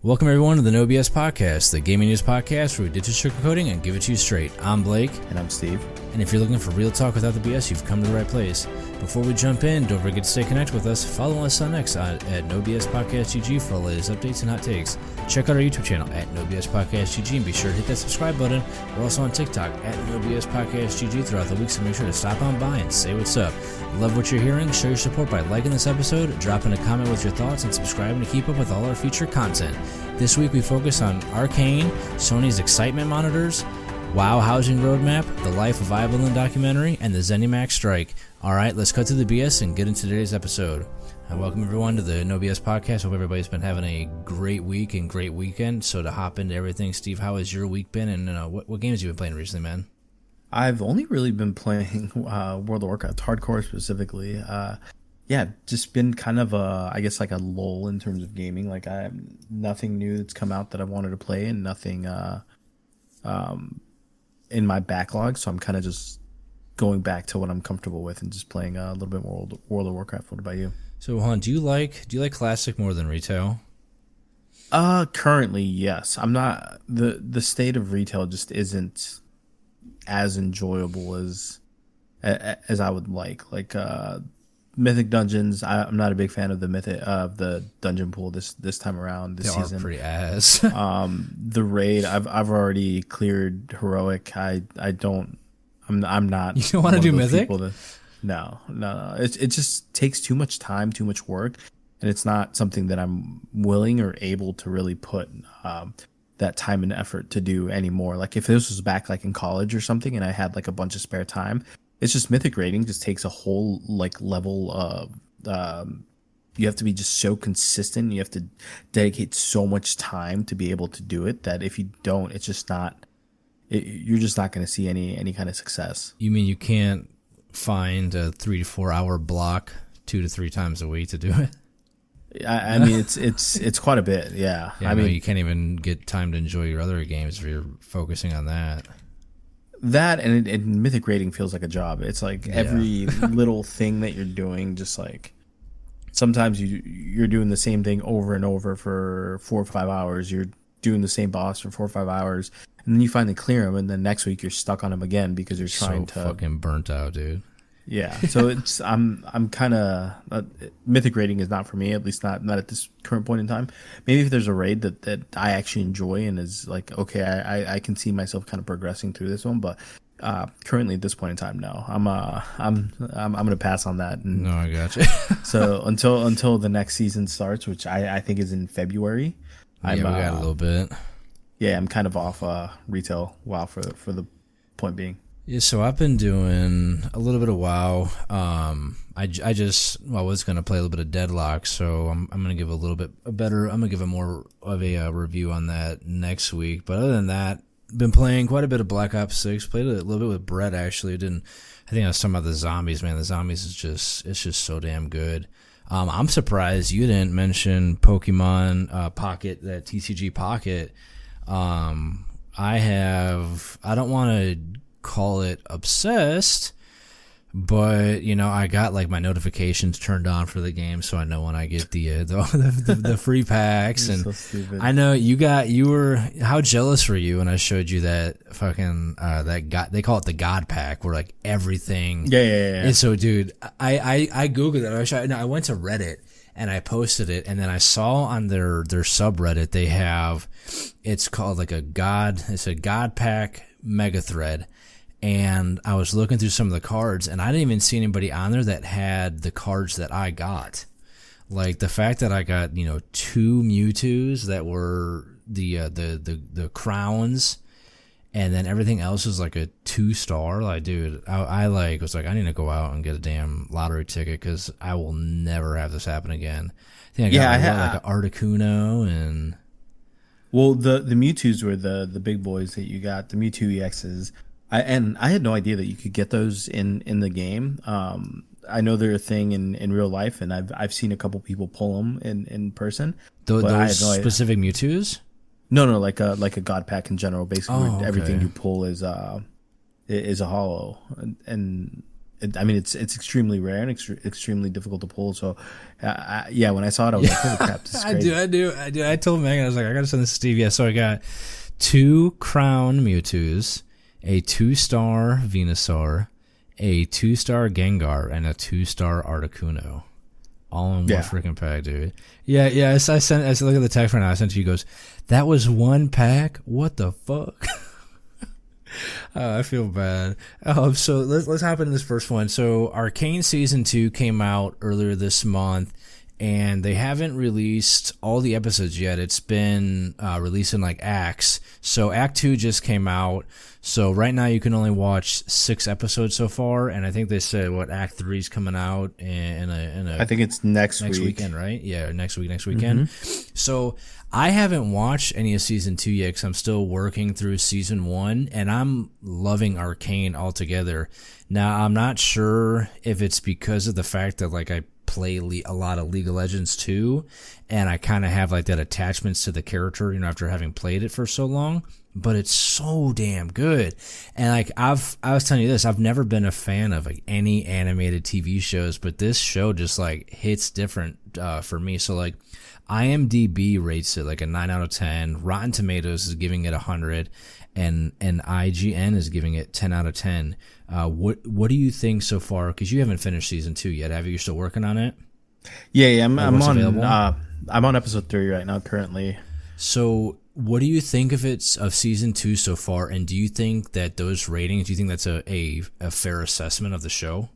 Welcome everyone to the NoBS Podcast, the gaming news podcast where we ditch the sugarcoating and give it to you straight. I'm Blake. And I'm Steve. And if you're looking for real talk without the BS, you've come to the right place. Before we jump in, don't forget to stay connected with us. Follow us on X at NoBS Podcast GG for the latest updates and hot takes. Check out our YouTube channel at NoBS Podcast GG and be sure to hit that subscribe button. We're also on TikTok at NoBS Podcast GG throughout the week, so make sure to stop on by and say what's up. Love what you're hearing? Show your support by liking this episode, dropping a comment with your thoughts, and subscribing to keep up with all our future content. This week we focus on Arcane, Sony's excitement monitors, WoW housing roadmap, the Life of Ibelin documentary, and the ZeniMax strike. Alright, let's cut to the BS and get into today's episode. Welcome everyone to the NoBS Podcast. Hope everybody's been having a great week and great weekend. So to hop into everything, Steve, how has your week been, and what games have you been playing recently, man? I've only really been playing World of Warcraft, hardcore specifically. Just been kind of I guess like a lull in terms of gaming. Like I have nothing new that's come out that I wanted to play, and nothing in my backlog. So I'm kind of just going back to what I'm comfortable with and just playing a little bit more World of Warcraft. What about you? So, Juan, do you like classic more than retail? Currently, yes. I'm not the state of retail just isn't as enjoyable as I would like. Like Mythic Dungeons, I'm not a big fan of the dungeon pool this time around this season. They are pretty ass. The raid, I've already cleared heroic. I'm not. You don't want to do Mythic? No. It just takes too much time, too much work, and it's not something that I'm willing or able to really put that time and effort to do anymore. Like if this was back like in college or something, and I had like a bunch of spare time, it's just Mythic raiding just takes a whole like level of. You have to be just so consistent. You have to dedicate so much time to be able to do it that if you don't, it's just not. You're just not going to see any kind of success. You mean you can't find a 3 to 4 hour block 2 to 3 times a week to do it? I mean, it's quite a bit, yeah. I mean, you can't even get time to enjoy your other games if you're focusing on that. That and Mythic raiding feels like a job. It's like every little thing that you're doing, just like sometimes you're doing the same thing over and over for 4 or 5 hours. You're doing the same boss for 4 or 5 hours. And then you finally clear him, and then next week you're stuck on him again because you're trying to fucking burnt out, dude. Yeah, so it's I'm kind of Mythic raiding is not for me, at least not at this current point in time. Maybe if there's a raid that I actually enjoy and is like okay, I can see myself kind of progressing through this one, but currently at this point in time, no, I'm gonna pass on that. And no, I gotcha. So until the next season starts, which I think is in February. We got a little bit. Yeah, I'm kind of off retail WoW for the point being. Yeah, so I've been doing a little bit of WoW. I was going to play a little bit of Deadlock, so I'm going to give I'm going to give a more of a review on that next week. But other than that, been playing quite a bit of Black Ops 6. Played a little bit with Brett, actually. I think I was talking about the zombies, man. The zombies it's just so damn good. I'm surprised you didn't mention Pokemon Pocket, that TCG Pocket. I don't want to call it obsessed, but I got like my notifications turned on for the game, so I know when I get the free packs. And so I know you were how jealous were you when I showed you that fucking they call it the God pack, where like everything. Yeah. And so, dude, I googled it. I went to Reddit and I posted it, and then I saw on their subreddit it's called like it's a God pack mega thread. And I was looking through some of the cards, and I didn't even see anybody on there that had the cards that I got. Like the fact that I got 2 Mewtwo's that were the crowns, and then everything else was like a 2-star. Like, dude, I was like, I need to go out and get a damn lottery ticket because I will never have this happen again. I think I got like an Articuno and. Well, the Mewtwo's were the big boys that you got, the Mewtwo EXs. I had no idea that you could get those in the game. I know they're a thing in real life, and I've seen a couple people pull them in person. Those specific Mewtwo's? No, like a God pack in general. Basically, everything you pull is a hollow, and I mean, it's extremely rare and extremely difficult to pull. So, yeah, when I saw it, I was like, holy crap, this is crazy. I do. I told Megan, I was like, I gotta send this to Steve. Yeah, so I got 2 Crown Mewtwo's, a 2-star Venusaur, a 2-star Gengar, and a 2-star Articuno. All in one freaking pack, dude. Yeah. I said, look at the text right now. I sent to you. He goes, that was one pack? What the fuck? I feel bad. So let's hop into this first one. So Arcane Season 2 came out earlier this month, and they haven't released all the episodes yet. It's been released in like acts. So Act 2 just came out. So right now you can only watch 6 episodes so far, and I think they said Act 3 is coming out in a I think it's next weekend, right? Yeah, next weekend. So I haven't watched any of Season 2 yet because I'm still working through Season 1, and I'm loving Arcane altogether. Now, I'm not sure if it's because of the fact that like I play a lot of League of Legends too, and I kind of have like that attachments to the character, after having played it for so long. But it's so damn good. And like I was telling you this, I've never been a fan of like any animated TV shows, but this show just like hits different for me. So like IMDb rates it like a 9 out of 10. Rotten Tomatoes is giving it 100, and IGN is giving it 10 out of 10. What do you think so far? Because you haven't finished Season 2 yet, have you? You're still working on it? Yeah. I'm on episode 3 right now currently. So what do you think of Season 2 so far, and do you think that those ratings, do you think that's a fair assessment of the show?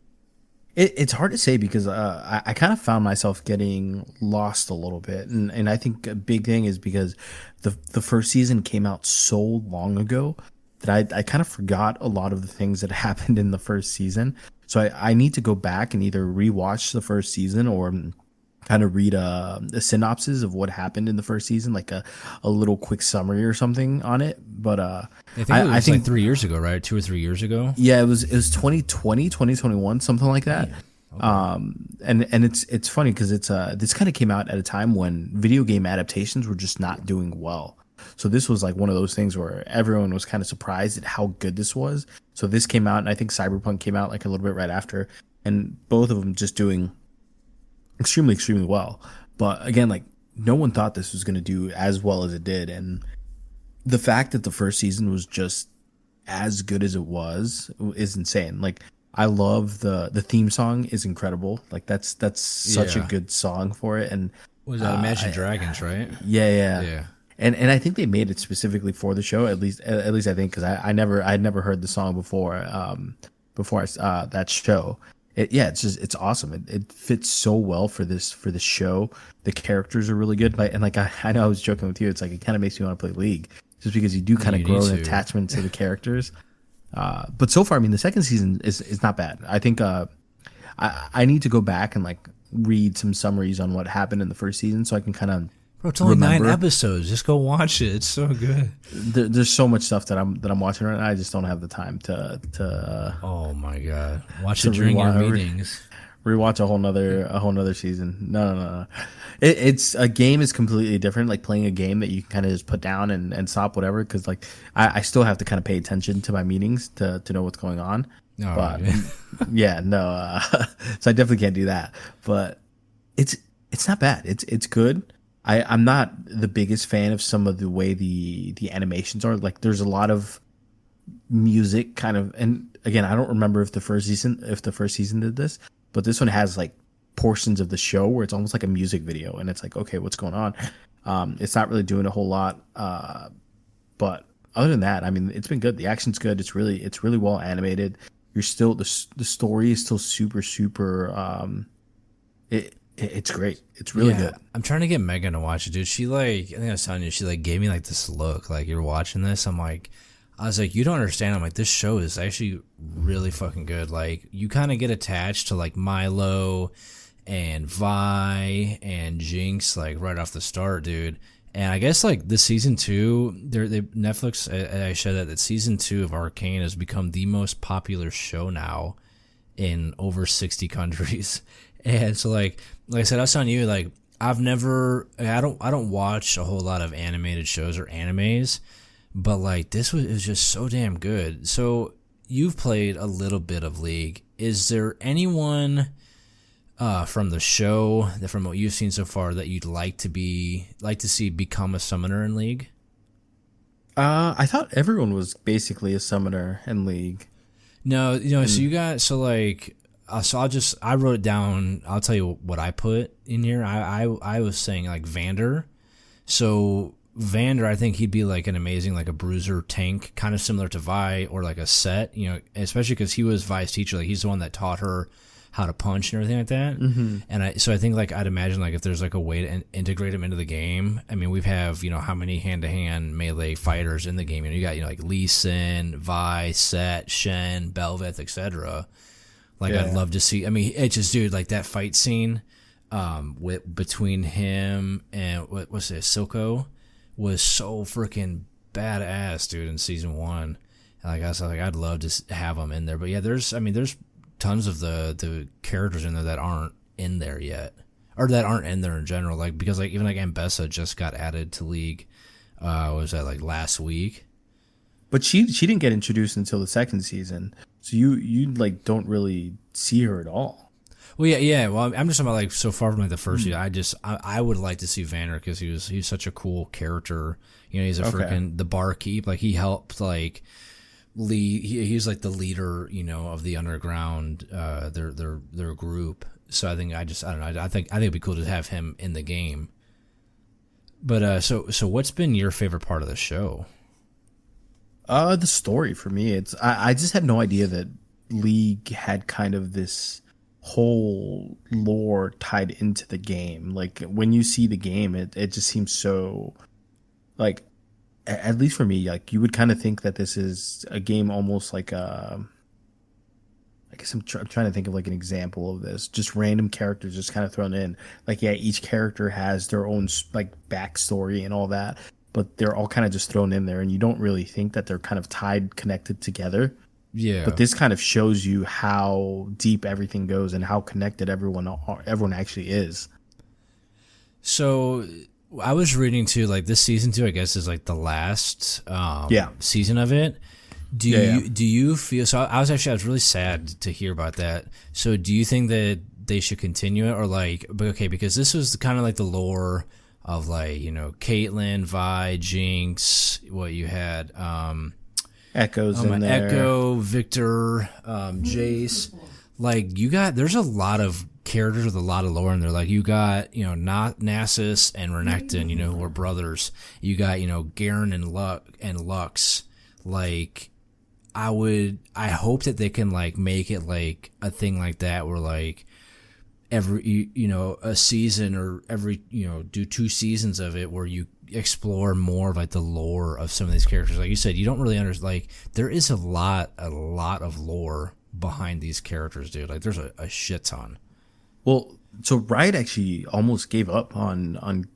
It's hard to say because I kind of found myself getting lost a little bit, and I think a big thing is because the first season came out so long ago that I kind of forgot a lot of the things that happened in the first season. So I need to go back and either rewatch the first season or kind of read a synopsis of what happened in the first season, like a little quick summary or something on it. But I think like 3 years ago, right? 2 or 3 years ago. Yeah, it was 2020, 2021, something like that. Yeah. Okay. And it's funny because this kind of came out at a time when video game adaptations were just not doing well. So this was like one of those things where everyone was kind of surprised at how good this was. So this came out, and I think Cyberpunk came out like a little bit right after, and both of them just doing extremely, extremely well. But again, like no one thought this was going to do as well as it did, and the fact that the first season was just as good as it was is insane. Like I love the theme song is incredible. Like that's such a good song for it. And was that Imagine Dragons, right? Yeah. And I think they made it specifically for the show. At least I think, because I'd never heard the song before that show. It's awesome. It fits so well for this show. The characters are really good. And like I know I was joking with you. It's like it kind of makes me want to play League just because you do kind of grow an attachment to the characters. But so far, I mean, the second season is not bad. I think I need to go back and like read some summaries on what happened in the first season so I can kind of. Bro, it's only 9 episodes. Just go watch it. It's so good. There's so much stuff that I'm watching right now. I just don't have the time to. Oh my god! Watch it during your meetings. Rewatch a whole nother season. No. It's a game is completely different. Like playing a game that you can kind of just put down and stop whatever. Because like I still have to kind of pay attention to my meetings to know what's going on. Oh, but yeah, no. So I definitely can't do that. But it's not bad. It's good. I'm not the biggest fan of some of the way the animations are. Like there's a lot of music kind of, and again, I don't remember if the first season did this, but this one has like portions of the show where it's almost like a music video, and it's like, okay, what's going on? It's not really doing a whole lot, but other than that, I mean, it's been good. The action's good. It's really well animated. You're still the story is still super. It's great. It's really good. I'm trying to get Megan to watch it, dude. She like, I think I was telling you, she like gave me like this look, like, you're watching this. I was like, you don't understand. I'm like, this show is actually really fucking good. Like, you kind of get attached to like Milo and Vi and Jinx like right off the start, dude. And I guess like the season 2, Netflix, I said that season 2 of Arcane has become the most popular show now in over 60 countries. And so like I said, I was telling you, like I don't watch a whole lot of animated shows or animes, but like it was just so damn good. So you've played a little bit of League. is there anyone from the show, from what you've seen so far, that you'd like to see become a summoner in League? I thought everyone was basically a summoner in League. No, so you got I wrote it down. I'll tell you what I put in here. I was saying like Vander. So Vander, I think he'd be like an amazing like a bruiser tank, kind of similar to Vi or like a Set. Especially because he was Vi's teacher. Like he's the one that taught her how to punch and everything like that. Mm-hmm. And I think like I'd imagine like if there's like a way to integrate him into the game. I mean, we have how many hand-to-hand melee fighters in the game. You got like Lee Sin, Vi, Set, Shen, Belveth, etc. Like I'd love to see. I mean, it's just dude like that fight scene between him and what's it, Silco, was so freaking badass, dude, in season 1. And like I was like, I'd love to have him in there. But yeah, there's tons of the characters in there that aren't in there yet, or that aren't in there in general. Like because like even like Ambessa just got added to League. Was that like last week? But she didn't get introduced until the second season, so you like don't really see her at all. Well, yeah. Well, I'm just talking about like so far from like the first season. I would like to see Vander because he's such a cool character. He's a freaking the barkeep. Like he helped like lead. He's like the leader, of the underground, their group. So I don't know. I think it'd be cool to have him in the game. But so what's been your favorite part of the show? The story for me. I just had no idea that League had kind of this whole lore tied into the game. Like when you see the game, it just seems so like, at least for me, like you would kind of think that this is a game almost like I guess I'm trying to think of like an example of this. Just random characters just kind of thrown in. Like each character has their own like backstory and all that, but they're all kind of just thrown in there, and you don't really think that they're kind of connected together. Yeah. But this kind of shows you how deep everything goes and how connected everyone actually is. So I was reading too, like this season 2, I guess, is like the last season of it. Do you feel so? I was really sad to hear about that. So do you think that they should continue it, or like, okay, because this was kind of like the lore of like Caitlyn, Vi, Jinx, what you had, Echoes in there. Echo, Victor, Jace. Like there's a lot of characters with a lot of lore in there. Like you got not Nasus and Renekton, who are brothers. You got Garen and Lux. Like I hope that they can like make it like a thing like that where like every a season or every do 2 seasons of it where you explore more of like the lore of some of these characters. Like you said, you don't really understand. Like there is a lot of lore behind these characters, dude. Like there's a shit ton. Well, so Riot actually almost gave up on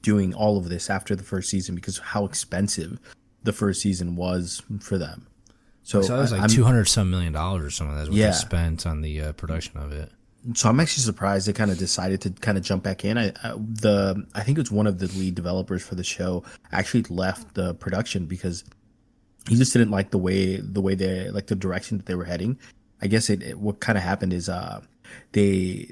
doing all of this after the first season because of how expensive the first season was for them. So it was like $200 some million or something. That's what they spent on the production of it. So I'm actually surprised they kind of decided to kind of jump back in. I think it's one of the lead developers for the show actually left the production because he just didn't like the way they like the direction that they were heading. I guess what kind of happened is they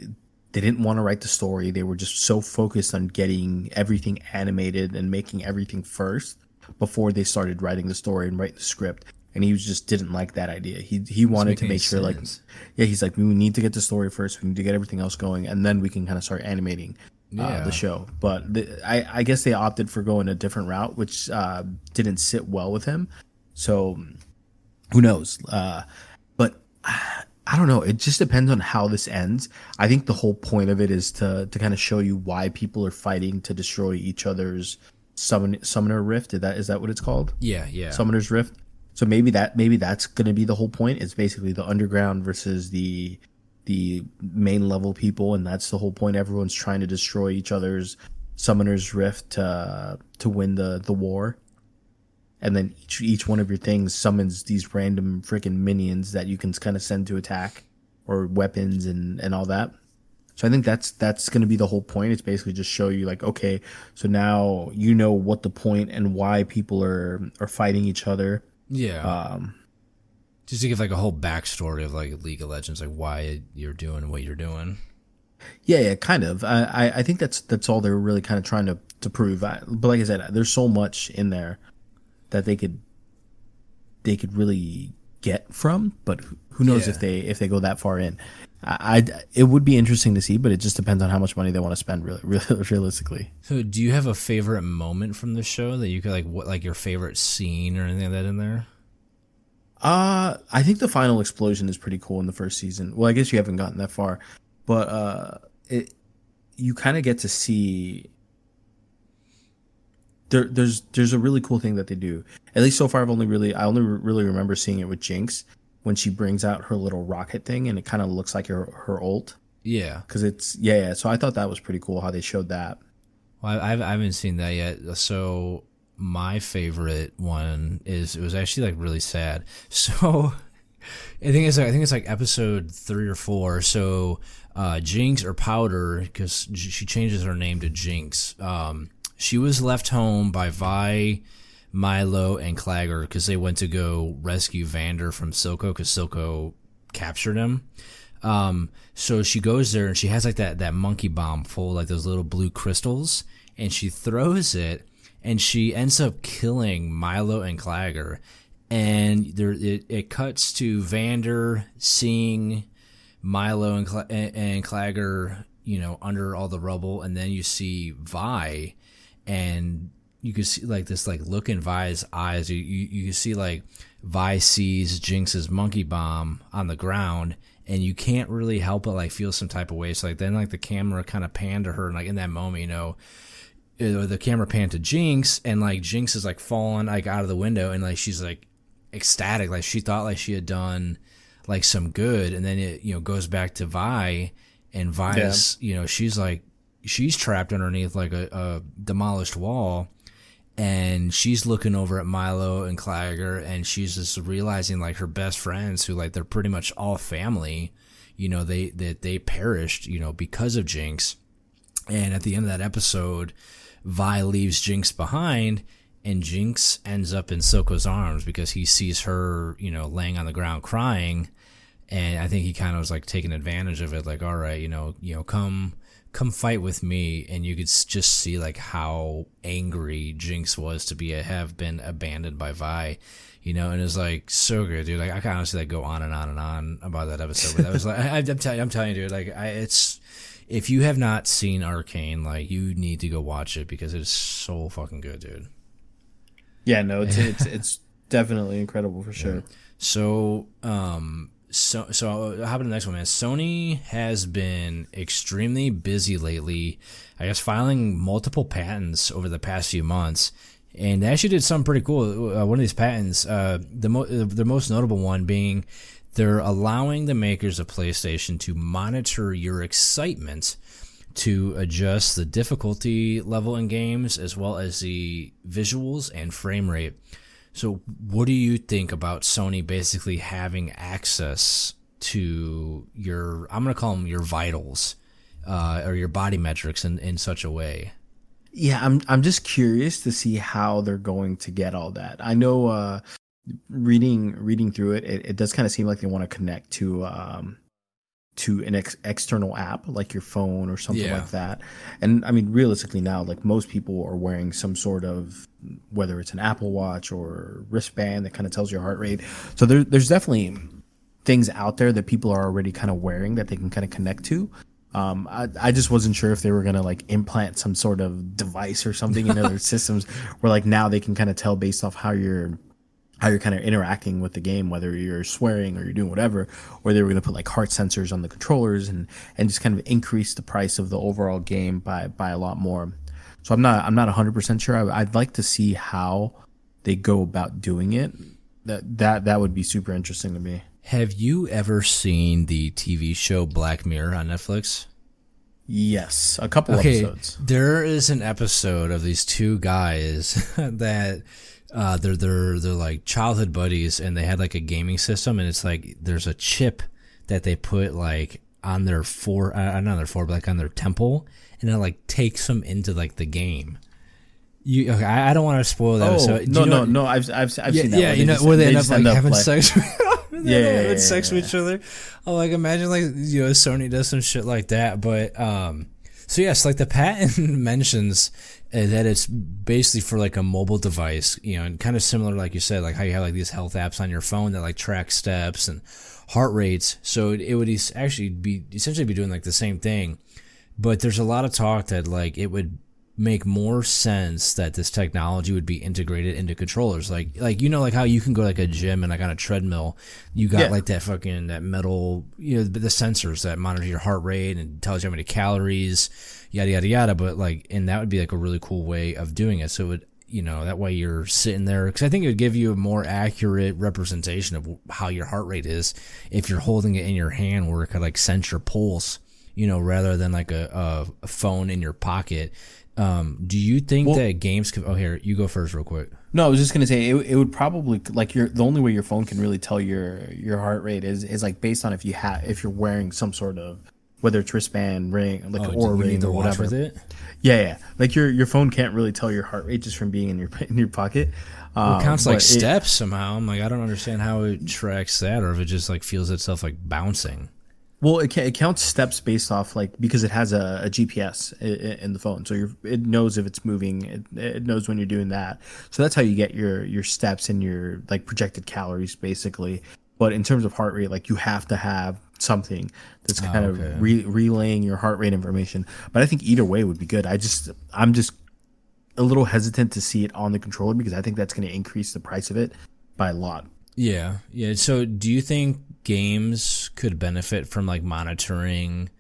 didn't want to write the story. They were just so focused on getting everything animated and making everything first before they started writing the story and writing the script. And he just didn't like that idea. He wanted to make sure sense. He's like, we need to get the story first. We need to get everything else going, and then we can kind of start animating the show. But I guess they opted for going a different route, which didn't sit well with him. So who knows? But I don't know. It just depends on how this ends. I think the whole point of it is to kind of show you why people are fighting to destroy each other's summoner rift. Is that what it's called? Yeah. Summoner's rift. So maybe that's going to be the whole point. It's basically the underground versus the main level people, and that's the whole point. Everyone's trying to destroy each other's summoner's rift to win the war. And then each one of your things summons these random freaking minions that you can kind of send to attack, or weapons and all that. So I think that's going to be the whole point. It's basically just show you like, okay, so now you know what the point and why people are fighting each other. Yeah. Just to give like a whole backstory of like League of Legends, like why you're doing what you're doing. Yeah, kind of. I think that's all they're really kind of trying to prove. But like I said, there's so much in there that they could really get from. But who knows if they go that far in? It would be interesting to see, but it just depends on how much money they want to spend. Really, realistically. So, do you have a favorite moment from the show that you could like your favorite scene or anything like that in there? I think the final explosion is pretty cool in the first season. Well, I guess you haven't gotten that far, but you kind of get to see there's a really cool thing that they do. At least so far, I only really remember seeing it with Jinx when she brings out her little rocket thing, and it kind of looks like her ult. Yeah, because it's So I thought that was pretty cool how they showed that. Well, I haven't seen that yet. So my favorite one it was actually like really sad. So I think it's like episode 3 or 4. So Jinx or Powder, because she changes her name to Jinx. She was left home by Vi, Milo, and Clagger because they went to go rescue Vander from Silco because Silco captured him. So she goes there and she has like that monkey bomb full of like those little blue crystals, and she throws it and she ends up killing Milo and Clagger. And it cuts to Vander seeing Milo and Clagger, under all the rubble, and then you see Vi, and you can see like this like look in Vi's eyes. You can see like Vi sees Jinx's monkey bomb on the ground, and you can't really help but like feel some type of way. So like then like the camera kind of panned to her, and like in that moment, the camera panned to Jinx, and like Jinx is like falling like out of the window, and like she's like ecstatic, like she thought like she had done like some good, and then it goes back to Vi, and Vi's she's trapped underneath like a demolished wall, and she's looking over at Milo and Clagger, and she's just realizing like her best friends, who like they're pretty much all family, they perished because of Jinx. And at the end of that episode, Vi leaves Jinx behind, and Jinx ends up in Silco's arms because he sees her, laying on the ground crying. And I think he kind of was like taking advantage of it, like, all right, come fight with me. And you could just see like how angry Jinx was to have been abandoned by Vi, and it's like so good, dude. Like I can honestly like go on and on and on about that episode, but that was like I'm telling you, dude, like it's. If you have not seen Arcane, like you need to go watch it because it's so fucking good, dude. Yeah, no, it's definitely incredible for sure. Yeah. So how about the next one, man? Sony has been extremely busy lately, I guess, filing multiple patents over the past few months, and they actually did something pretty cool. One of these patents, the most notable one being, they're allowing the makers of PlayStation to monitor your excitement to adjust the difficulty level in games as well as the visuals and frame rate. So what do you think about Sony basically having access to your, I'm going to call them your vitals, or your body metrics in such a way? Yeah, I'm just curious to see how they're going to get all that. I know reading through it does kind of seem like they want to connect to an external app like your phone or something like that. And I mean, realistically now, like most people are wearing some sort of, whether it's an Apple Watch or wristband that kind of tells your heart rate. So there's definitely things out there that people are already kind of wearing that they can kind of connect to. I just wasn't sure if they were gonna like implant some sort of device or something in their systems where like now they can kind of tell based off how you're kind of interacting with the game, whether you're swearing or you're doing whatever, or they were going to put like heart sensors on the controllers and just kind of increase the price of the overall game by a lot more. So I'm not 100% sure. I'd like to see how they go about doing it. That would be super interesting to me. Have you ever seen the TV show Black Mirror on Netflix? Yes, a couple episodes. There is an episode of these two guys that they're like childhood buddies, and they had like a gaming system, and it's like there's a chip that they put like on their but like on their temple, and it like takes them into like the game. I don't want to spoil that. No, I've seen that. Yeah, where they end up like having sex. Yeah, having sex with each other. Oh, like imagine like Sony does some shit like that. But so yes, like the patent mentions that it's basically for like a mobile device, and kind of similar, like you said, like how you have like these health apps on your phone that like track steps and heart rates. So it would essentially be doing like the same thing. But there's a lot of talk that like it would make more sense that this technology would be integrated into controllers, like how you can go like a gym and like on a treadmill, you got like that metal, the sensors that monitor your heart rate and tells you how many calories, yada yada yada. But like, and that would be like a really cool way of doing it. So it would, that way you're sitting there, because I think it would give you a more accurate representation of how your heart rate is if you're holding it in your hand, where it could like sense your pulse, rather than like a phone in your pocket. Do you think that games could? Oh, here, you go first, real quick. No, I was just gonna say it would probably like the only way your phone can really tell your heart rate is like based on if you're wearing some sort of, whether it's wristband, ring, like an Oura ring or whatever. With it? Yeah. Like your phone can't really tell your heart rate just from being in your pocket. It counts like steps somehow. I'm like, I don't understand how it tracks that, or if it just like feels itself like bouncing. Well, it counts steps based off because it has a GPS in the phone, so it knows if it's moving. It knows when you're doing that. So that's how you get your steps and your like projected calories, basically. But in terms of heart rate, like you have to have something that's kind of relaying your heart rate information. But I think either way would be good. I'm just a little hesitant to see it on the controller, because I think that's going to increase the price of it by a lot. Yeah. So do you think games could benefit from like monitoring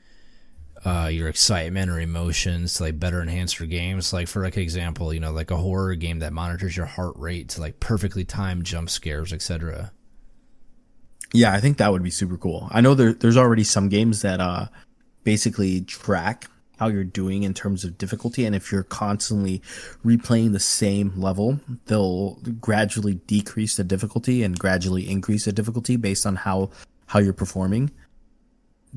your excitement or emotions to like better enhance your games? Like for like example, like a horror game that monitors your heart rate to like perfectly time jump scares, etc. Yeah, I think that would be super cool. I know there's already some games that basically track how you're doing in terms of difficulty, and if you're constantly replaying the same level, they'll gradually decrease the difficulty and gradually increase the difficulty based on how you're performing.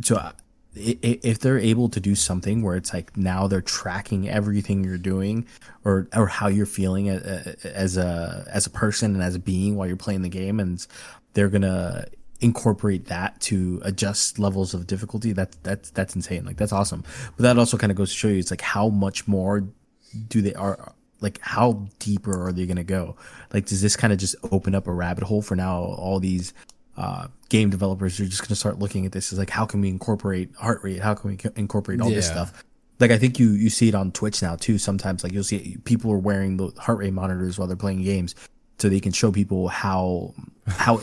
So if they're able to do something where it's like now they're tracking everything you're doing or how you're feeling as a person and as a being while you're playing the game, and they're gonna incorporate that to adjust levels of difficulty, that's insane. Like that's awesome. But that also kind of goes to show you, it's like how much more how deeper are they going to go? Like, does this kind of just open up a rabbit hole for now? All these game developers are just going to start looking at this as like, how can we incorporate heart rate? How can we incorporate all this stuff? Like, I think you see it on Twitch now too. Sometimes like you'll see people are wearing the heart rate monitors while they're playing games, so they can show people how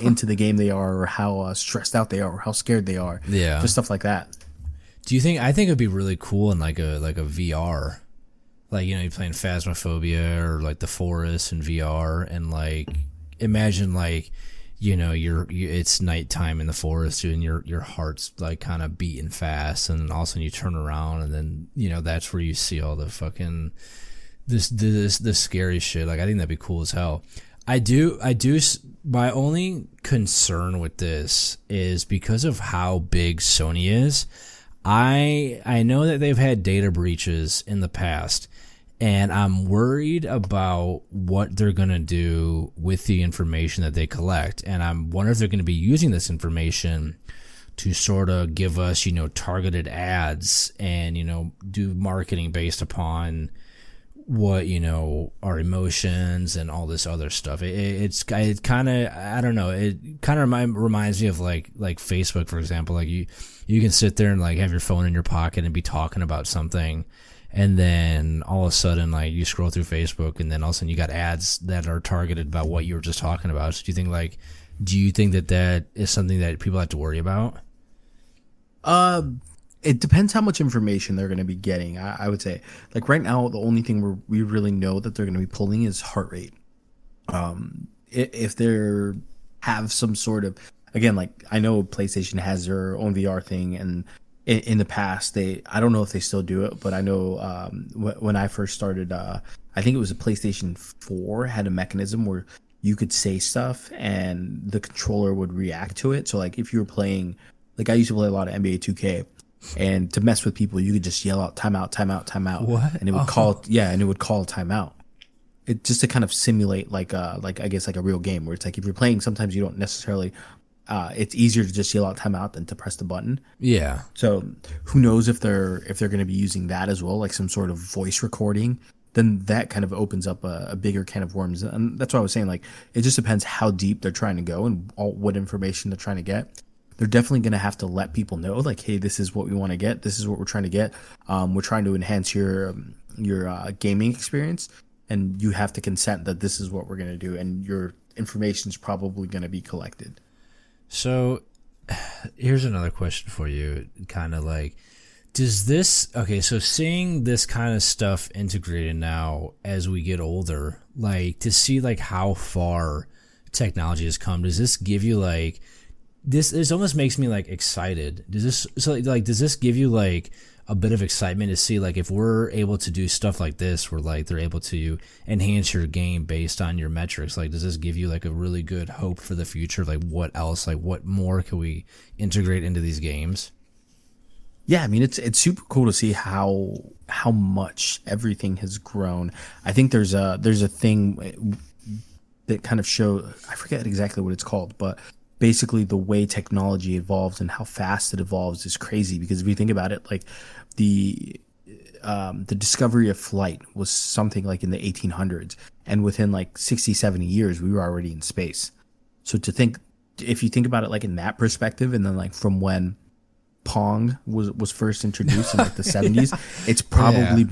into the game they are, or how stressed out they are, or how scared they are. Yeah, just stuff like that. Do you think? I think it'd be really cool in like a VR, like you're playing Phasmophobia or like The Forest in VR, and like imagine like it's nighttime in the forest and your heart's like kind of beating fast, and all of a sudden you turn around and then that's where you see all the fucking this scary shit. Like I think that'd be cool as hell. I do. My only concern with this is because of how big Sony is. I know that they've had data breaches in the past, and I'm worried about what they're going to do with the information that they collect. And I'm wondering if they're going to be using this information to sort of give us, targeted ads and, do marketing based upon what our emotions and all this other stuff. It kind of, I don't know, it kind of reminds me of like Facebook, for example. Like you can sit there and like have your phone in your pocket and be talking about something, and then all of a sudden like you scroll through Facebook, and then all of a sudden you got ads that are targeted about what you were just talking about. So do you think that is something that people have to worry about? It depends how much information they're going to be getting. I would say, like right now, the only thing we really know that they're going to be pulling is heart rate. If they have some sort of, again, like I know PlayStation has their own VR thing, and in the past I don't know if they still do it, but I know when I first started, I think it was a PlayStation 4 had a mechanism where you could say stuff and the controller would react to it. So like if you were playing, like I used to play a lot of NBA 2K. And to mess with people, you could just yell out timeout, timeout, timeout. What? And it would call timeout. It just to kind of simulate like I guess like a real game where it's like if you're playing, sometimes you don't necessarily it's easier to just yell out timeout than to press the button. Yeah. So who knows if they're going to be using that as well, like some sort of voice recording. Then that kind of opens up a bigger can of worms. And that's what I was saying. Like, it just depends how deep they're trying to go and what information they're trying to get. They're definitely going to have to let people know, like, hey, this is what we want to get. This is what we're trying to get. We're trying to enhance your gaming experience, and you have to consent that this is what we're going to do, and your information is probably going to be collected. So here's another question for you, kind of like, does this, okay, so seeing this kind of stuff integrated now as we get older, like, to see like how far technology has come, does this give you like, this almost makes me like excited. Does this give you like a bit of excitement to see, like, if we're able to do stuff like this, where like they're able to enhance your game based on your metrics, like, does this give you like a really good hope for the future? Like, what else, like, what more can we integrate into these games? Yeah, I mean, it's super cool to see how much everything has grown. I think there's a thing that kind of show, I forget exactly what it's called, but basically the way technology evolves and how fast it evolves is crazy. Because if you think about it, like the discovery of flight was something like in the 1800s, and within like 60, 70 years, we were already in space. So if you think about it like in that perspective, and then like from when Pong was first introduced in like the 70s, it's probably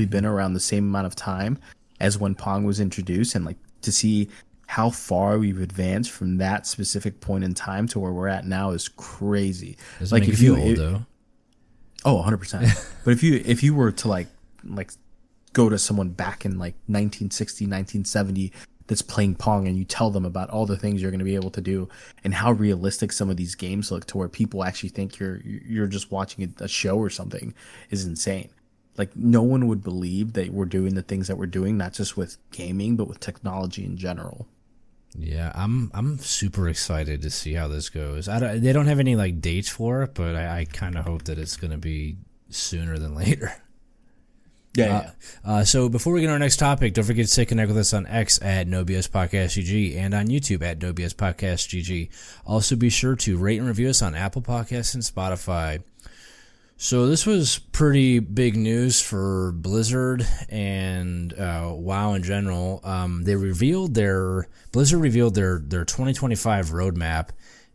been around the same amount of time as when Pong was introduced. And like, to see how far we've advanced from that specific point in time to where we're at now is crazy. Doesn't like, if you old though. Oh, 100%. But if you were to like go to someone back in like 1960, 1970 that's playing Pong, and you tell them about all the things you're going to be able to do and how realistic some of these games look, to where people actually think you're just watching a show or something, is insane. Like, no one would believe that we're doing the things that we're doing, not just with gaming, but with technology in general. Yeah, I'm super excited to see how this goes. They don't have any like dates for it, but I kind of hope that it's going to be sooner than later. Yeah. So before we get on our next topic, don't forget to stay connected with us on X at NoBS Podcast GG and on YouTube at NoBS Podcast GG. Also, be sure to rate and review us on Apple Podcasts and Spotify. So this was pretty big news for Blizzard and WoW in general. Blizzard revealed their 2025 roadmap,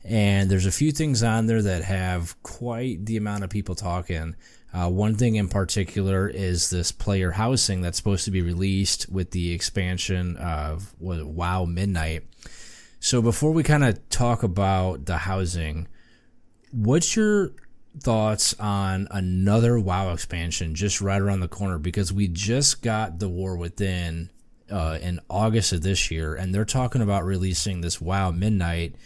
and there's a few things on there that have quite the amount of people talking. One thing in particular is this player housing that's supposed to be released with the expansion of WoW Midnight. So before we kind of talk about the housing, what's your thoughts on another WoW expansion just right around the corner? Because we just got the War Within in August of this year, and they're talking about releasing this WoW Midnight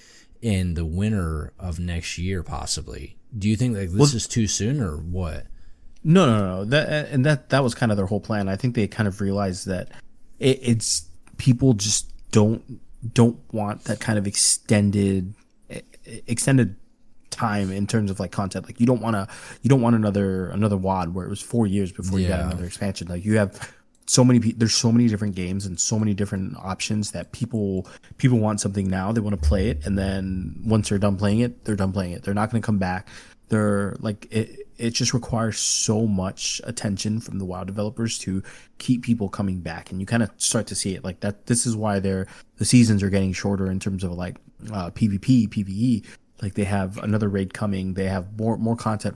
in the winter of next year, possibly. Do you think like this is too soon, or what? No. That was kind of their whole plan. I think they kind of realized that it's people just don't want that kind of extended time in terms of like content. Like, you don't want another WoD where it was 4 years before you got another expansion. Like, you have there's so many different games and so many different options that people want something now. They want to play it, and then once they're done playing it, they're done playing it. They're not going to come back. They're like, it just requires so much attention from the WoW developers to keep people coming back, and you kind of start to see it like that. This is why the seasons are getting shorter in terms of like PvP, PvE. Like, they have another raid coming. They have more content,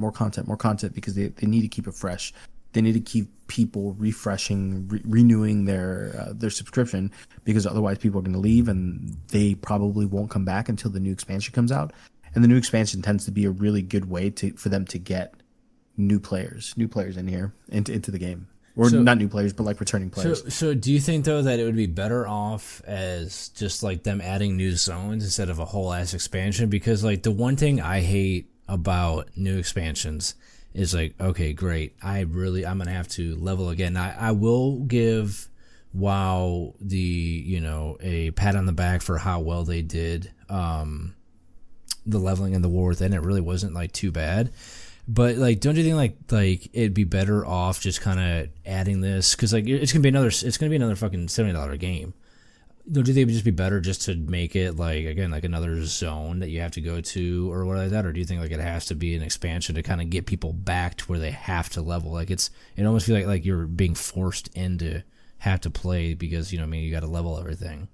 because they need to keep it fresh. They need to keep people refreshing, renewing their subscription, because otherwise people are going to leave, and they probably won't come back until the new expansion comes out. And the new expansion tends to be a really good way for them to get new players in here into the game. Or not new players, but like returning players. So do you think, though, that it would be better off as just like them adding new zones instead of a whole ass expansion? Because like the one thing I hate about new expansions is like, okay, great, I'm going to have to level again. I will give WoW a pat on the back for how well they did the leveling in the War Within. It really wasn't like too bad. But like, don't you think like it'd be better off just kind of adding this? Because like it's gonna be another fucking $70 game. Do you think it would just be better just to make it like, again, like another zone that you have to go to or what like that, or do you think like it has to be an expansion to kind of get people back to where they have to level? Like it almost feels like you're being forced into have to play because you know what I mean, you got to level everything.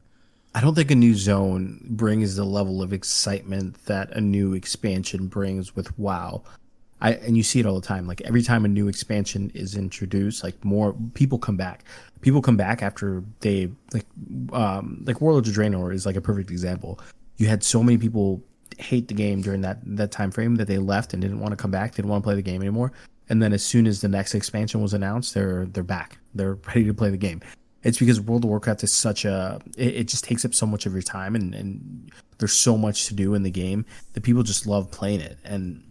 I don't think a new zone brings the level of excitement that a new expansion brings with WoW. And you see it all the time. Like every time a new expansion is introduced, like more people come back. People come back after they like World of Draenor is like a perfect example. You had so many people hate the game during that time frame that they left and didn't want to come back. They didn't want to play the game anymore. And then as soon as the next expansion was announced, they're back. They're ready to play the game. It's because World of Warcraft is it just takes up so much of your time and there's so much to do in the game that people just love playing it. And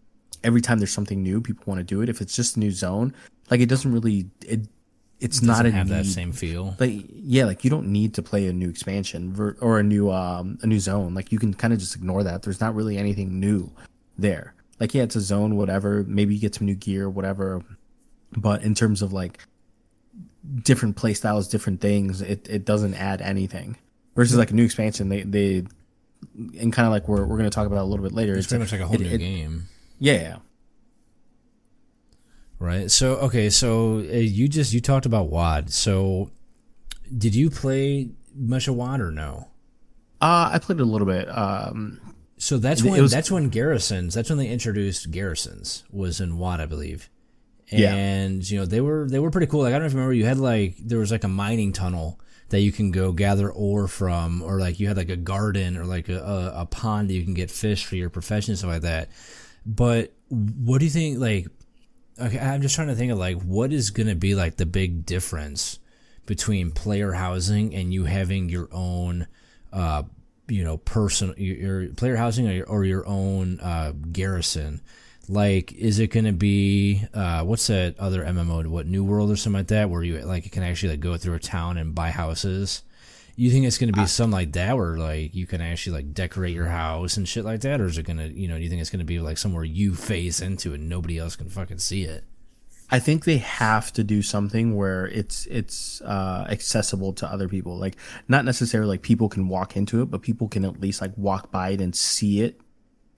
every time there's something new, people want to do it. If it's just a new zone, like it doesn't really, it's not a have need. That same feel. Like yeah, like you don't need to play a new expansion or a new zone. Like you can kind of just ignore that. There's not really anything new there. Like yeah, it's a zone, whatever. Maybe you get some new gear, whatever. But in terms of like different play styles, different things, it doesn't add anything. Versus like a new expansion, they and kind of like we're going to talk about a little bit later. It's pretty much like a whole new game. Yeah. Right. So okay. So you talked about WoD. So did you play much of WoD or no? I played a little bit. So that's when garrisons. That's when they introduced garrisons. Was in WoD, I believe. And you know they were pretty cool. Like I don't know if you remember, you had like there was like a mining tunnel that you can go gather ore from, or like you had like a garden or like a pond that you can get fish for your profession and stuff like that. But what do you think? Like, okay, I'm just trying to think of like what is going to be like the big difference between player housing and you having your own, personal your player housing or your own garrison. Like, is it going to be what's that other MMO? What, New World or something like that, where you like can actually like go through a town and buy houses? You think it's going to be something like that, where like you can actually like decorate your house and shit like that, or is it going to, do you think it's going to be like somewhere you face into and nobody else can fucking see it? I think they have to do something where it's accessible to other people. Like not necessarily like people can walk into it, but people can at least like walk by it and see it.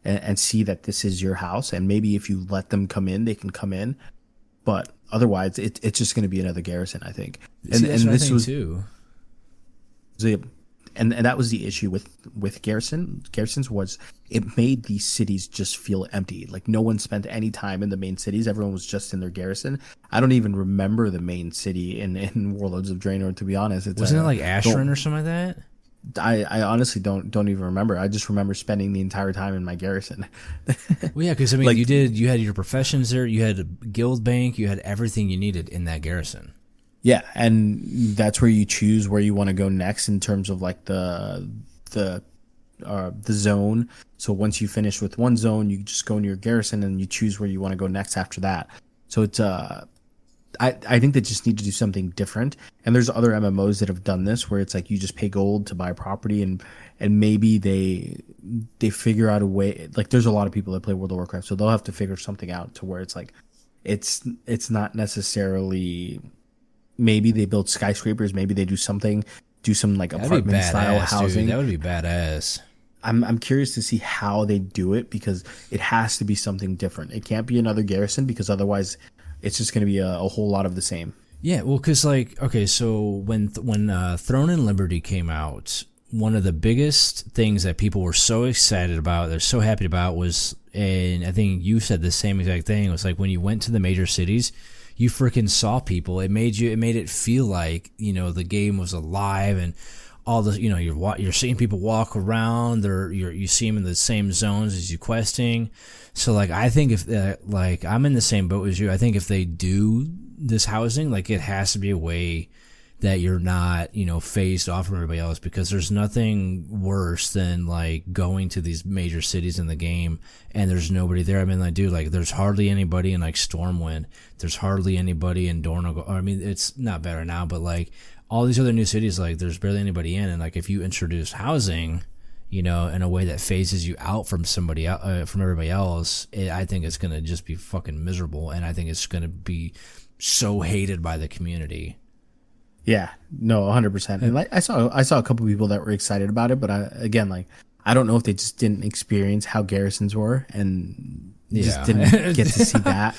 And see that this is your house, and maybe if you let them come in, they can come in. But otherwise, it's just going to be another garrison, I think. And this was too. And that was the issue with garrisons was it made these cities just feel empty. Like no one spent any time in the main cities. Everyone was just in their garrison. I don't even remember the main city in Warlords of Draenor, to be honest. Wasn't it like Ashran or something like that? I honestly don't even remember. I just remember spending the entire time in my garrison. Well, yeah, because I mean, like, you had your professions there, you had a guild bank, you had everything you needed in that garrison. Yeah, and that's where you choose where you want to go next in terms of like the zone. So once you finish with one zone, you just go into your garrison and you choose where you want to go next after that. So it's I think they just need to do something different. And there's other MMOs that have done this where it's like you just pay gold to buy property and maybe they figure out a way. Like there's a lot of people that play World of Warcraft, so they'll have to figure something out to where it's like it's not necessarily, maybe they build skyscrapers, maybe they do some like apartment style housing. Dude. That would be badass. I'm curious to see how they do it, because it has to be something different. It can't be another garrison, because otherwise it's just going to be a whole lot of the same. Yeah, well, because like, okay, so when Throne and Liberty came out, one of the biggest things that people were so excited about, they're so happy about, was, and I think you said the same exact thing, it was like when you went to the major cities, you freaking saw people. It made it feel like, the game was alive, and all the, you're seeing people walk around. You see them in the same zones as you questing. So like, I think if like I'm in the same boat as you, I think if they do this housing, like it has to be a way that you're not, phased off from everybody else, because there's nothing worse than like going to these major cities in the game and there's nobody there. I mean, like, dude, like there's hardly anybody in like Stormwind. There's hardly anybody in Dornogal. I mean, it's not better now, but like all these other new cities, like there's barely anybody in. And like if you introduce housing, in a way that phases you out from somebody from everybody else, I think it's gonna just be fucking miserable, and I think it's gonna be so hated by the community. Yeah, no, 100%. And like I saw a couple people that were excited about it, but I don't know if they just didn't experience how garrisons were and just didn't get to see that.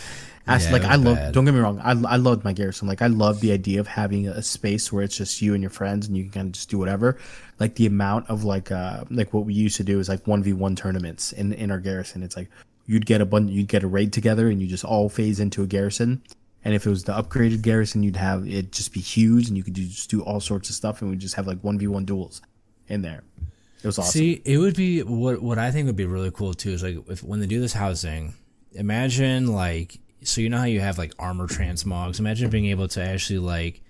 Like I love, don't get me wrong, I loved my garrison. Like I love the idea of having a space where it's just you and your friends and you can kind of just do whatever. Like the amount of like what we used to do is like 1v1 tournaments in our garrison. It's like you'd get a raid together and you just all phase into a garrison. And if it was the upgraded garrison, you'd have it just be huge and you could just do all sorts of stuff and we'd just have like 1v1 duels in there. It was awesome. See, it would be what I think would be really cool too is like when they do this housing, imagine like, so you know how you have like armor transmogs, imagine being able to actually like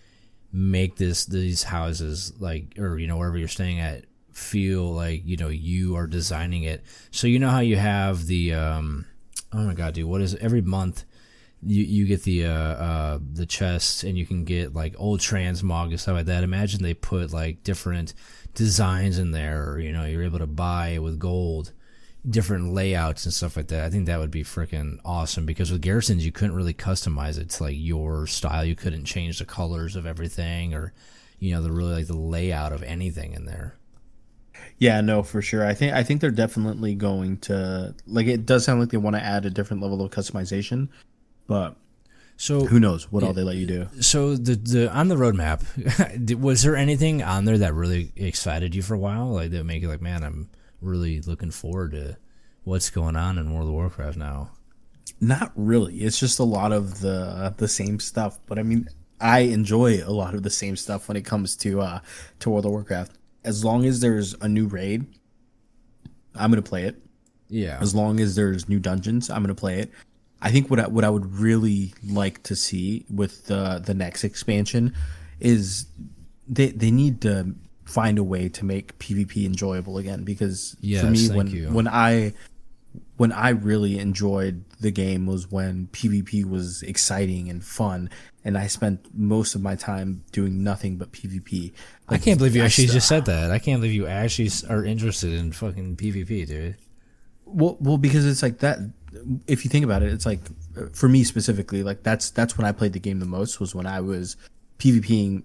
make these houses like, or you know, wherever you're staying at, feel like, you know, you are designing it. So you know how you have the oh my god, dude, what is it? Every month you get the chests and you can get like old transmog and stuff like that. Imagine they put like different designs in there, or, you know, you're able to buy with gold different layouts and stuff like that. I think that would be freaking awesome, because with garrisons you couldn't really customize it to like your style. You couldn't change the colors of everything, or, you know, the layout of anything in there. Yeah, no, for sure. I think they're definitely going to, like, it does sound like they want to add a different level of customization, but so who knows what all they let you do. So the on the roadmap, was there anything on there that really excited you for a while, like that make you like, man, I'm really looking forward to what's going on in World of Warcraft now? Not really. It's just a lot of the same stuff. But I mean, I enjoy a lot of the same stuff when it comes to World of Warcraft. As long as there's a new raid, I'm gonna play it. Yeah. As long as there's new dungeons, I'm gonna play it. I think what I would really like to see with the next expansion is they need to find a way to make PvP enjoyable again, because for me when I really enjoyed the game was when PvP was exciting and fun, and I spent most of my time doing nothing but PvP. Like, I can't believe you actually just said that. I can't believe you actually are interested in fucking PvP, dude. Well, because it's like that. If you think about it, it's like, for me specifically, like that's when I played the game the most, was when I was PvPing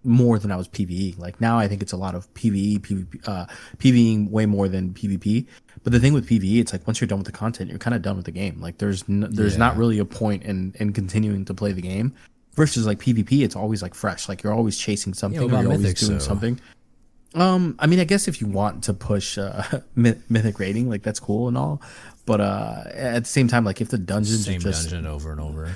more than I was PvE. Like now I think it's a lot of PvE, PvEing way more than PvP. But the thing with PvE, it's like once you're done with the content, you're kind of done with the game. Like there's not really a point in continuing to play the game. Versus like PvP, it's always like fresh. Like you're always chasing something, or you're always doing something. I mean, I guess if you want to push mythic rating, like that's cool and all, but at the same time, like if the dungeons same are just dungeon over and over,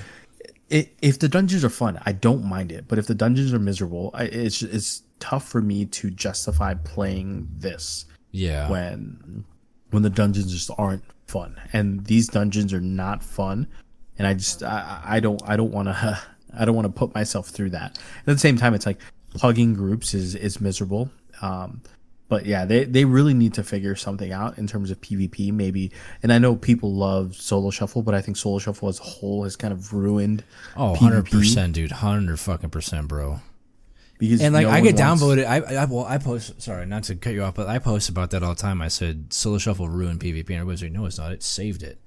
if the dungeons are fun, I don't mind it. But if the dungeons are miserable, it's tough for me to justify playing this. Yeah, when the dungeons just aren't fun, and these dungeons are not fun, and I don't want to put myself through that. At the same time, it's like plugging groups is miserable. But yeah, they really need to figure something out in terms of PvP, maybe. And I know people love Solo Shuffle, but I think Solo Shuffle as a whole has kind of ruined. Oh, PvP. 100%, dude, 100%, bro. Because and like I get downvoted. I post. Sorry, not to cut you off, but I post about that all the time. I said Solo Shuffle ruined PvP, and everybody's like, "No, it's not. It saved it."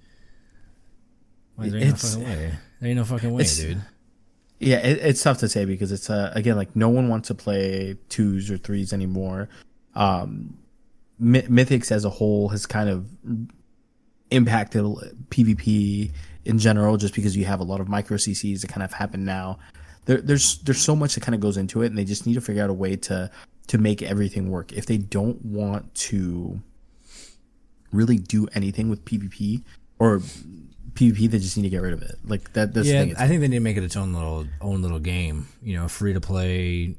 Why, there ain't no fucking way. There ain't no fucking way, dude. Yeah, it's tough to say, because it's again, like no one wants to play 2s or 3s anymore. Mythics as a whole has kind of impacted PvP in general, just because you have a lot of micro CCs that kind of happen now. There's so much that kind of goes into it, and they just need to figure out a way to make everything work. If they don't want to really do anything with PvP or PvP, they just need to get rid of it. Like that's the thing. I think they need to make it its own little game. You know, free to play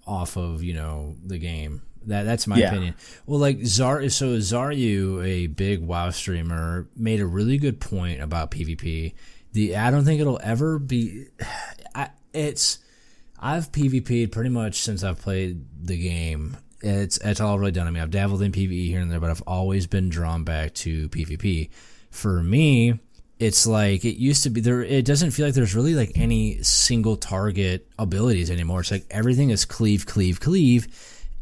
off of, you know, the game. That's my opinion. Well, like Zaryu, a big WoW streamer, made a really good point about PvP. I don't think it'll ever be. I've PvP'd pretty much since I've played the game. It's all really done. I mean, I've dabbled in PvE here and there, but I've always been drawn back to PvP. For me, it's like it used to be there. It doesn't feel like there's really like any single target abilities anymore. It's like everything is cleave,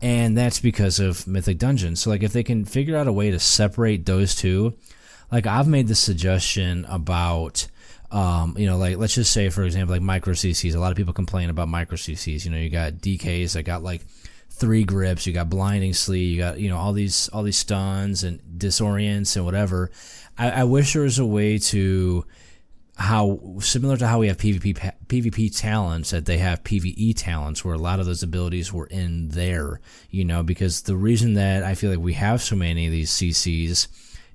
and that's because of Mythic Dungeons. So like if they can figure out a way to separate those two, like I've made the suggestion about Like let's just say, for example, like micro CCs. A lot of people complain about micro CCs. You got DKs that got like 3 grips, you got blinding sleeve, you got all these stuns and disorients and whatever. I wish there was a way to similar to how we have PvP talents, that they have PvE talents where a lot of those abilities were in there. Because the reason that I feel like we have so many of these CCs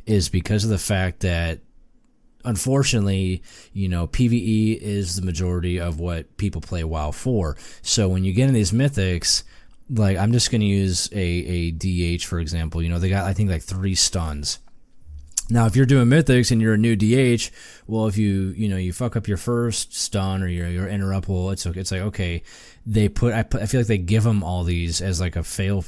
is because of the fact that, unfortunately, PvE is the majority of what people play WoW for. So when you get in these mythics, like I'm just going to use a DH, for example. They got, I think, like 3 stuns. Now, if you're doing mythics and you're a new DH, well, if you fuck up your first stun or your interrupt, it's like, okay, I feel like they give them all these as like a fail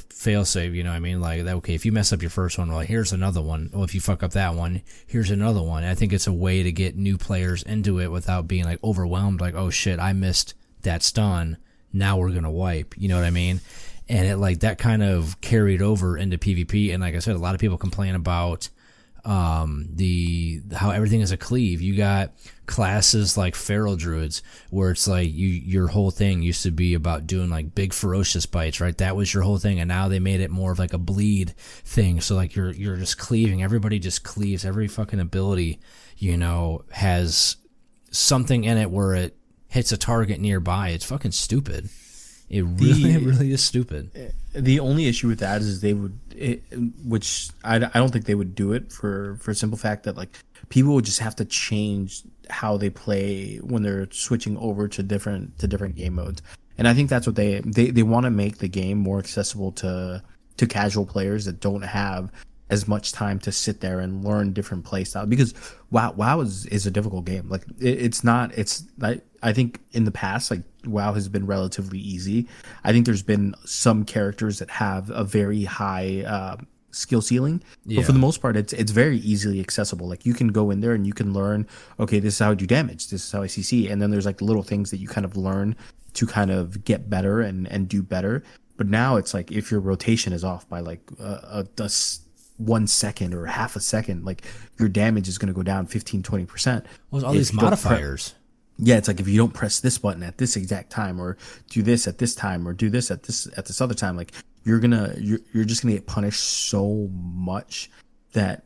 save, you know what I mean? Like, okay, if you mess up your first one, well, here's another one. Well, if you fuck up that one, here's another one. I think it's a way to get new players into it without being like overwhelmed, like, oh shit, I missed that stun, now we're going to wipe, you know what I mean? And it like that kind of carried over into PvP. And like I said, a lot of people complain about how everything is a cleave. You got classes like feral druids where it's like your whole thing used to be about doing like big ferocious bites, right? That was your whole thing, and now they made it more of like a bleed thing. So like you're just cleaving. Everybody just cleaves. Every fucking ability, has something in it where it hits a target nearby. It's fucking stupid. It really is stupid. The only issue with that is which I don't think they would do it for a simple fact that like people would just have to change how they play when they're switching over to different game modes. And I think that's what they want to make the game more accessible to casual players that don't have as much time to sit there and learn different play styles, because WoW is a difficult game. Like I think in the past, like WoW has been relatively easy. I think there's been some characters that have a very high skill ceiling, but for the most part, it's very easily accessible. Like you can go in there and you can learn, okay, this is how I do damage, this is how I CC, and then there's like little things that you kind of learn to kind of get better and do better. But now it's like if your rotation is off by like a 1 second or half a second, like your damage is going to go down 15-20%. Well, all these modifiers. Yeah, it's like if you don't press this button at this exact time, or do this at this time, or do this at this other time, like you're just gonna get punished so much that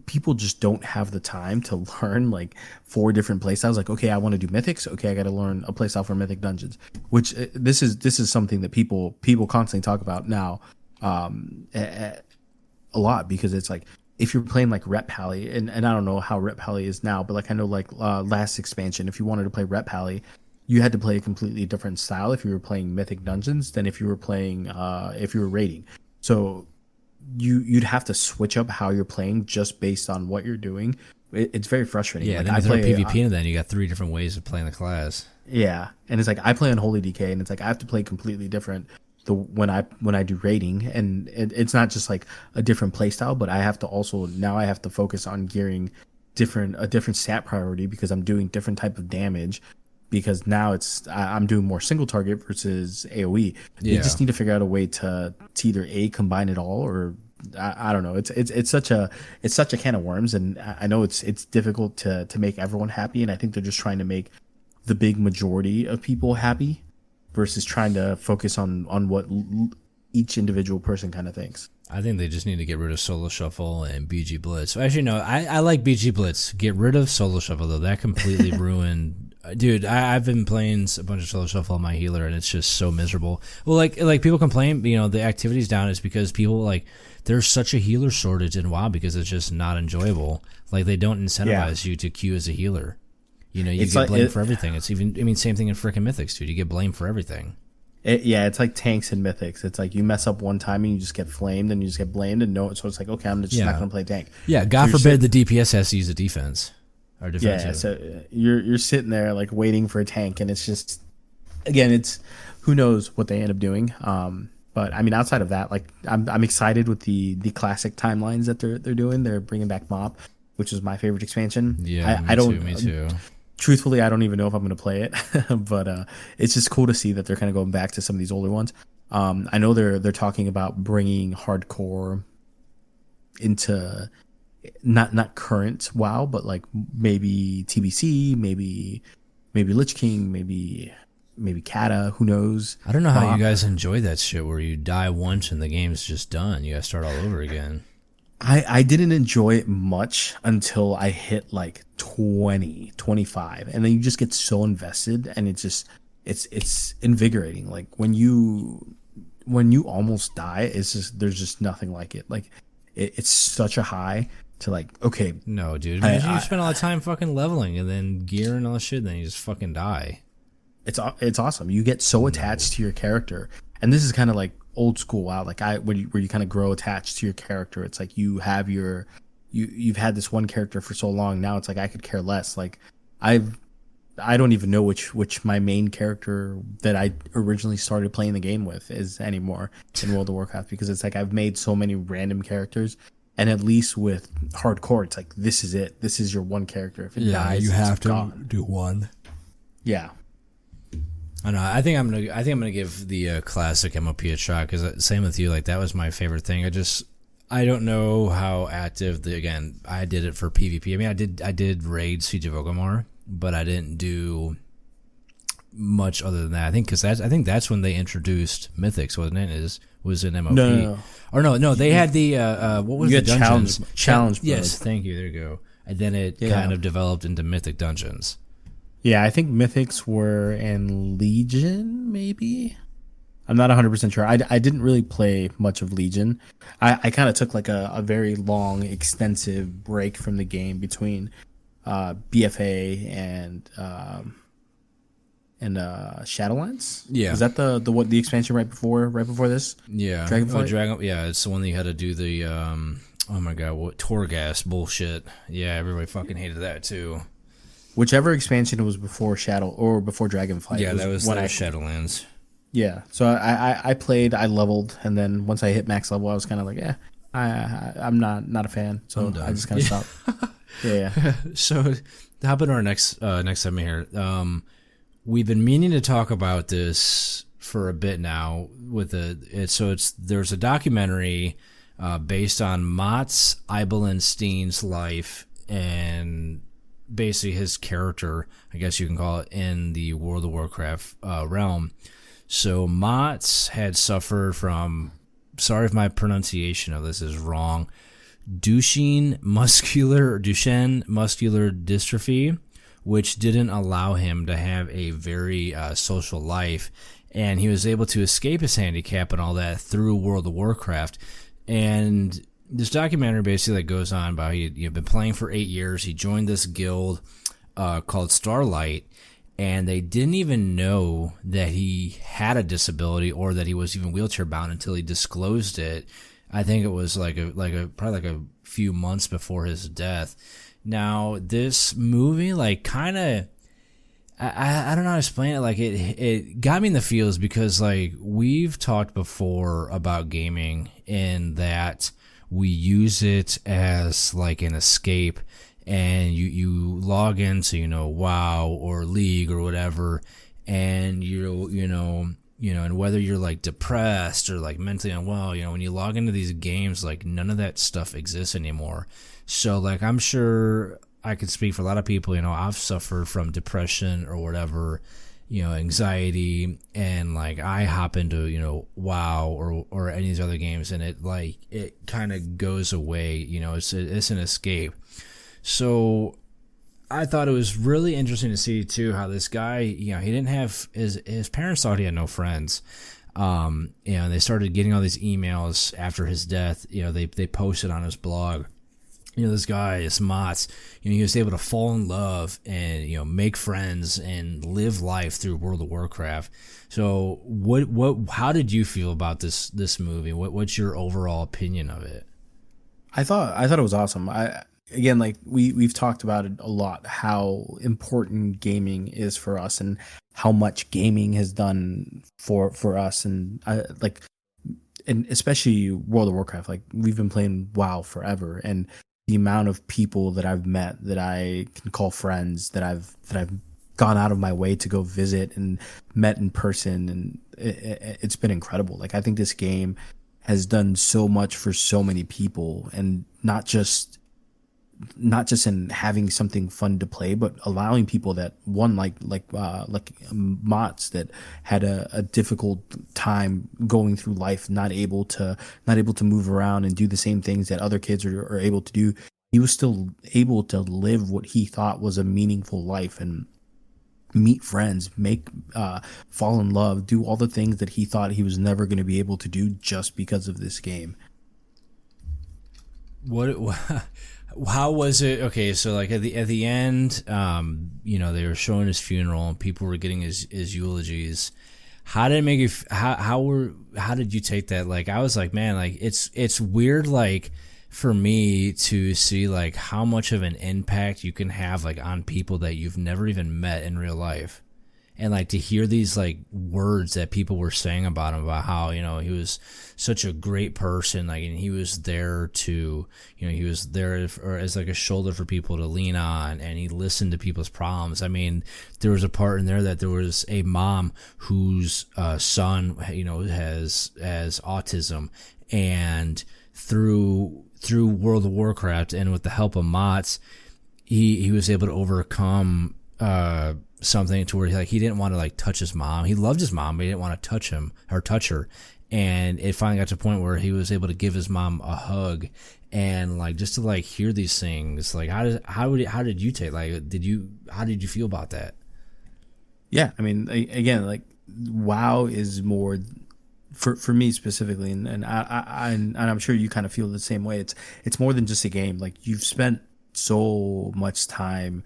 people just don't have the time to learn like 4 different playstyles. Like, okay, I want to do mythics. Okay, I got to learn a playstyle for mythic dungeons. Which this is something that people constantly talk about now. A lot, because it's like if you're playing like Rep Pally, and I don't know how Rep Pally is now, but like I know like last expansion, if you wanted to play Rep Pally, you had to play a completely different style if you were playing Mythic Dungeons than if you were playing if you were raiding. So you'd have to switch up how you're playing just based on what you're doing. It's very frustrating. Yeah, like, then I play PvP, and then you got 3 different ways of playing the class. Yeah, and it's like I play on Holy DK, and it's like I have to play completely different when I do raiding, and it's not just like a different play style, but I have to focus on gearing a different stat priority because I'm doing different type of damage, because now I'm doing more single target versus AoE. You just need to figure out a way to either combine it all, or I don't know. It's such a can of worms, and I know it's difficult to make everyone happy, and I think they're just trying to make the big majority of people happy, versus trying to focus on what each individual person kind of thinks. I think they just need to get rid of Solo Shuffle and BG Blitz. Actually, no, I like BG Blitz. Get rid of Solo Shuffle, though. That completely ruined... Dude, I've been playing a bunch of Solo Shuffle on my healer, and it's just so miserable. Well, like people complain, the activity's down. Is because people, like, there's such a healer shortage in WoW because it's just not enjoyable. Like, they don't incentivize you to queue as a healer. You get blamed for everything. It's even, same thing in freaking Mythics, dude. You get blamed for everything. It's like tanks and Mythics. It's like you mess up one time and you just get flamed and you just get blamed, and so it's like, okay, I'm just not going to play tank. Yeah, God forbid the DPS has to use a defense or defensive. Yeah, so you're sitting there like waiting for a tank, and it's just, again, it's who knows what they end up doing. But I mean, outside of that, like I'm excited with the classic timelines that they're doing. They're bringing back MoP, which is my favorite expansion. Yeah, me too. Truthfully, I don't even know if I'm going to play it, but it's just cool to see that they're kind of going back to some of these older ones. I know they're talking about bringing hardcore into not current WoW, but like maybe TBC, maybe Lich King, maybe Kata, who knows? I don't know how you guys enjoy that shit where you die once and the game's just done. You gotta start all over again. I didn't enjoy it much until I hit like 20, 25, and then you just get so invested, and it's invigorating. Like when you almost die, there's just nothing like it. Like it's such a high to like, okay. No, dude. Imagine you spend all the time fucking leveling and then gear and all that shit, and then you just fucking die. It's awesome. You get so attached to your character, and this is kind of like old school WoW. Like where you kind of grow attached to your character. It's like you have you've had this one character for so long. Now it's like I could care less. Like I don't even know which my main character that I originally started playing the game with is anymore in World of Warcraft, because it's like I've made so many random characters, and at least with hardcore, it's like this is it. This is your one character. If it dies, you have to gone. do one. Yeah. I know. I think I'm gonna give the classic MOP a shot, because same with you. Like that was my favorite thing. I don't know how active I did it for PvP. I mean, I did raid Siege of Orgrimmar, but I didn't do much other than that. I think that's when they introduced Mythics, wasn't it? Was an MOP? No. Or no. They had the what was the dungeons? Challenge. Yes, thank you. There you go. And then it kind of developed into Mythic dungeons. Yeah, I think Mythics were in Legion, maybe. I'm not 100% sure. I didn't really play much of Legion. I kind of took like a very long, extensive break from the game between BFA and Shadowlands. Yeah, is that the expansion right before this? Yeah, Dragonflight. Yeah, it's the one that you had to do the oh my god, what Torghast bullshit. Yeah, everybody fucking hated that too. Whichever expansion was before before Dragonflight. Yeah, that was Shadowlands. Yeah, so I played, I leveled, and then once I hit max level, I was kind of like, I'm not a fan, so I just kind of stopped. Yeah. So, how about our next segment here? We've been meaning to talk about this for a bit now. There's a documentary based on Mats Ibelin life and basically his character, I guess you can call it, in the World of Warcraft realm. So Mats had suffered from, sorry if my pronunciation of this is wrong, Duchenne muscular dystrophy, which didn't allow him to have a very social life, and he was able to escape his handicap and all that through World of Warcraft. And this documentary basically goes on about he'd been playing for 8 years. He joined this guild called Starlight, and they didn't even know that he had a disability or that he was even wheelchair bound until he disclosed it. I think it was probably a few months before his death. Now this movie, like, kind of, I don't know how to explain it. Like it got me in the feels, because like we've talked before about gaming in that we use it as like an escape. And you log into, WoW or League or whatever, and and whether you're like depressed or like mentally unwell, when you log into these games, like none of that stuff exists anymore. So like I'm sure I could speak for a lot of people, I've suffered from depression or whatever, anxiety, and like I hop into, WoW or any of these other games, and it kind of goes away, it's an escape. So I thought it was really interesting to see too how this guy, he didn't have his parents thought he had no friends. And they started getting all these emails after his death. They posted on his blog. This guy, this Mats, he was able to fall in love and make friends and live life through World of Warcraft. So how did you feel about this movie? What's your overall opinion of it? I thought it was awesome. Again, like we've talked about it a lot, how important gaming is for us and how much gaming has done for us, and especially World of Warcraft. Like we've been playing WoW forever, and the amount of people that I've met that I can call friends, that I've gone out of my way to go visit and met in person, and it's been incredible. Like I think this game has done so much for so many people, and not just not just in having something fun to play, but allowing people that Mott's that had a difficult time going through life, not able to move around and do the same things that other kids are able to do. He was still able to live what he thought was a meaningful life and meet friends, fall in love, do all the things that he thought he was never going to be able to do just because of this game. How was it? Okay, so like at the end, they were showing his funeral and people were getting his eulogies. How did it make you? How did you take that? Like, I was like, man, like it's weird, like for me to see like how much of an impact you can have like on people that you've never even met in real life. And like to hear these like words that people were saying about him, about how, he was such a great person, like, and he was there to, he was there as like a shoulder for people to lean on, and he listened to people's problems. I mean, there was a part in there that there was a mom whose son, has autism, and through World of Warcraft and with the help of Mott's, he was able to overcome something to where he didn't want to like touch his mom. He loved his mom, but he didn't want to touch her. And it finally got to a point where he was able to give his mom a hug, and like just to like hear these things. Like how did you take, like how did you feel about that? Yeah, I mean, again, like WoW is more for me specifically, and I'm sure you kind of feel the same way. It's more than just a game. Like, you've spent so much time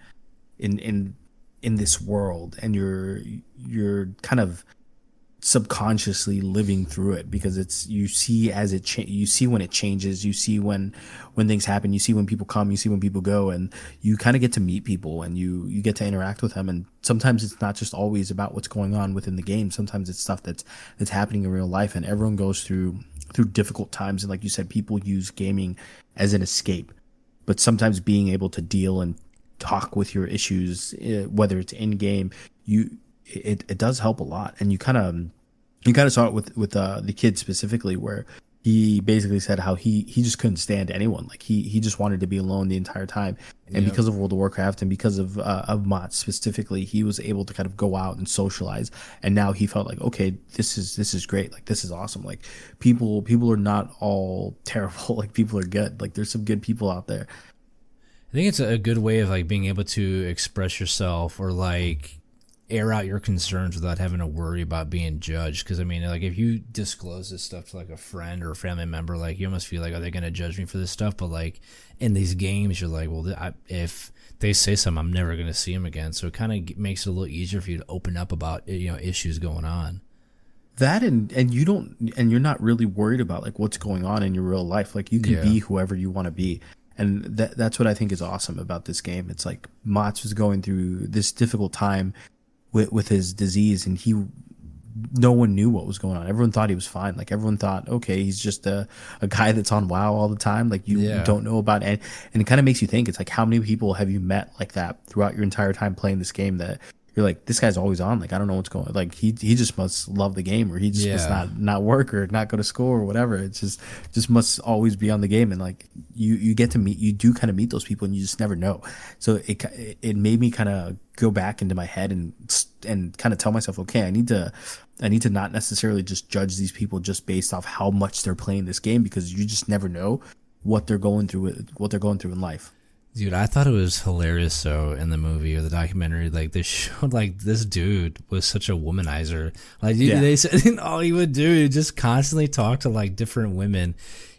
in this world, and you're kind of subconsciously living through it, because you see you see when it changes, you see when things happen, you see when people come, you see when people go, and you kind of get to meet people, and you get to interact with them. And sometimes it's not just always about what's going on within the game. Sometimes it's stuff that's happening in real life, and everyone goes through difficult times. And like you said, people use gaming as an escape, but sometimes being able to deal and talk with your issues, whether it's in game, it does help a lot. And you kind of saw it with the kid specifically, where he basically said how he just couldn't stand anyone. Like, he just wanted to be alone the entire time. And because of World of Warcraft and because of Mott specifically, he was able to kind of go out and socialize. And now he felt like, okay, this is great. Like, this is awesome. Like, people are not all terrible. Like, people are good. Like, there's some good people out there. I think it's a good way of like being able to express yourself, or like air out your concerns without having to worry about being judged. Because I mean, like, if you disclose this stuff to like a friend or a family member, like, you almost feel like, are they going to judge me for this stuff? But like in these games, you're like, well, if they say something, I'm never going to see them again. So it kind of makes it a little easier for you to open up about issues going on. That and you're not really worried about like what's going on in your real life. Like, you can be whoever you want to be. And that's what I think is awesome about this game. It's like Mats was going through this difficult time with his disease, and no one knew what was going on. Everyone thought he was fine. Like, everyone thought, okay, he's just a guy that's on WoW all the time. Like, you don't know about it. And it kind of makes you think, it's like, how many people have you met like that throughout your entire time playing this game, that you're like, this guy's always on. Like, I don't know what's going on. Like, he just must love the game, or he just must not work or not go to school or whatever. It's just must always be on the game. And like, you get to meet, you do kind of meet those people, and you just never know. So it made me kind of go back into my head and kind of tell myself, okay, I need to not necessarily just judge these people just based off how much they're playing this game, because you just never know what they're going through in life. Dude, I thought it was hilarious, though, in the movie or the documentary. Like, they showed, like, this dude was such a womanizer. Like, they said all he would do is just constantly talk to, like, different women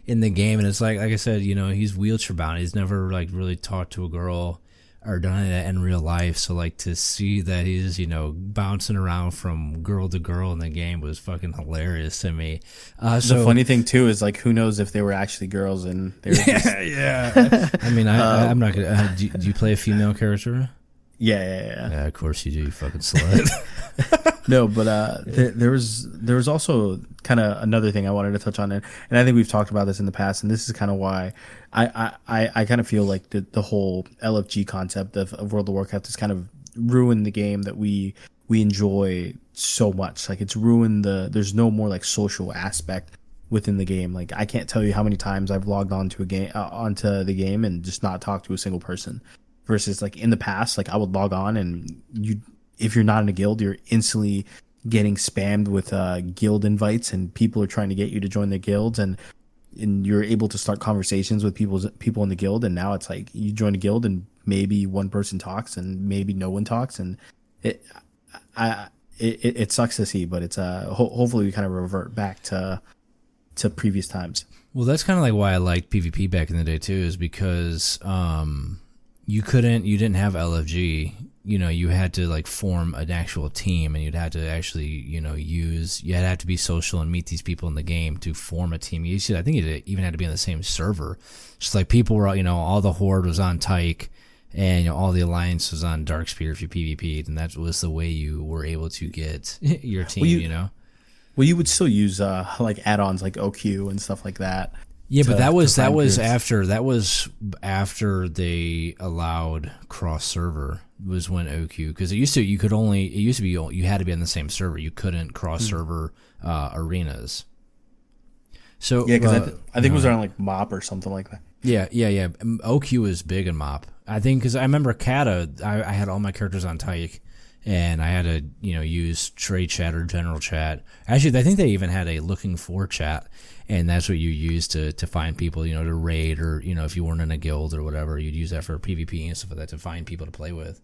in the game. And it's like I said, he's wheelchair bound. He's never, like, really talked to a girl or done that in real life. So, like, to see that he's, bouncing around from girl to girl in the game was fucking hilarious to me. The funny thing, too, is, like, who knows if they were actually girls and they were just... I mean, I'm not going to... do you play a female character? Yeah. Yeah, of course you do, you fucking slut. No, but there was also kind of another thing I wanted to touch on, and I think we've talked about this in the past, and this is kind of why I kind of feel like the whole LFG concept of World of Warcraft has kind of ruined the game that we enjoy so much. Like, it's ruined there's no more like social aspect within the game. Like I can't tell you how many times I've logged onto onto the game and just not talked to a single person. Versus like in the past, like I would log on and if you're not in a guild, you're instantly getting spammed with guild invites, and people are trying to get you to join their guilds, and you're able to start conversations with people in the guild. And now it's like you join a guild and maybe one person talks and maybe no one talks, and it sucks to see, but it's hopefully we kind of revert back to previous times. Well, that's kind of like why I liked PvP back in the day too, is because you didn't have LFG. You had to like form an actual team, and you'd have to actually, you'd have to be social and meet these people in the game to form a team. I think you even had to be on the same server. Just like people were, all the Horde was on Tyke, and all the Alliance was on Darkspear if you PvP'd, and that was the way you were able to get your team, Well, you would still use like add-ons like OQ and stuff like that. Yeah, but that was after they allowed cross server, was when OQ, because you had to be on the same server. You couldn't cross server arenas. So yeah, because I think it was around like MOP or something like that. Yeah. OQ is big in MOP. I think because I remember Kata, I had all my characters on Tyke, and I had to use trade chat or general chat. Actually, I think they even had a looking for chat. And that's what you use to find people, to raid, or, if you weren't in a guild or whatever, you'd use that for PvP and stuff like that to find people to play with.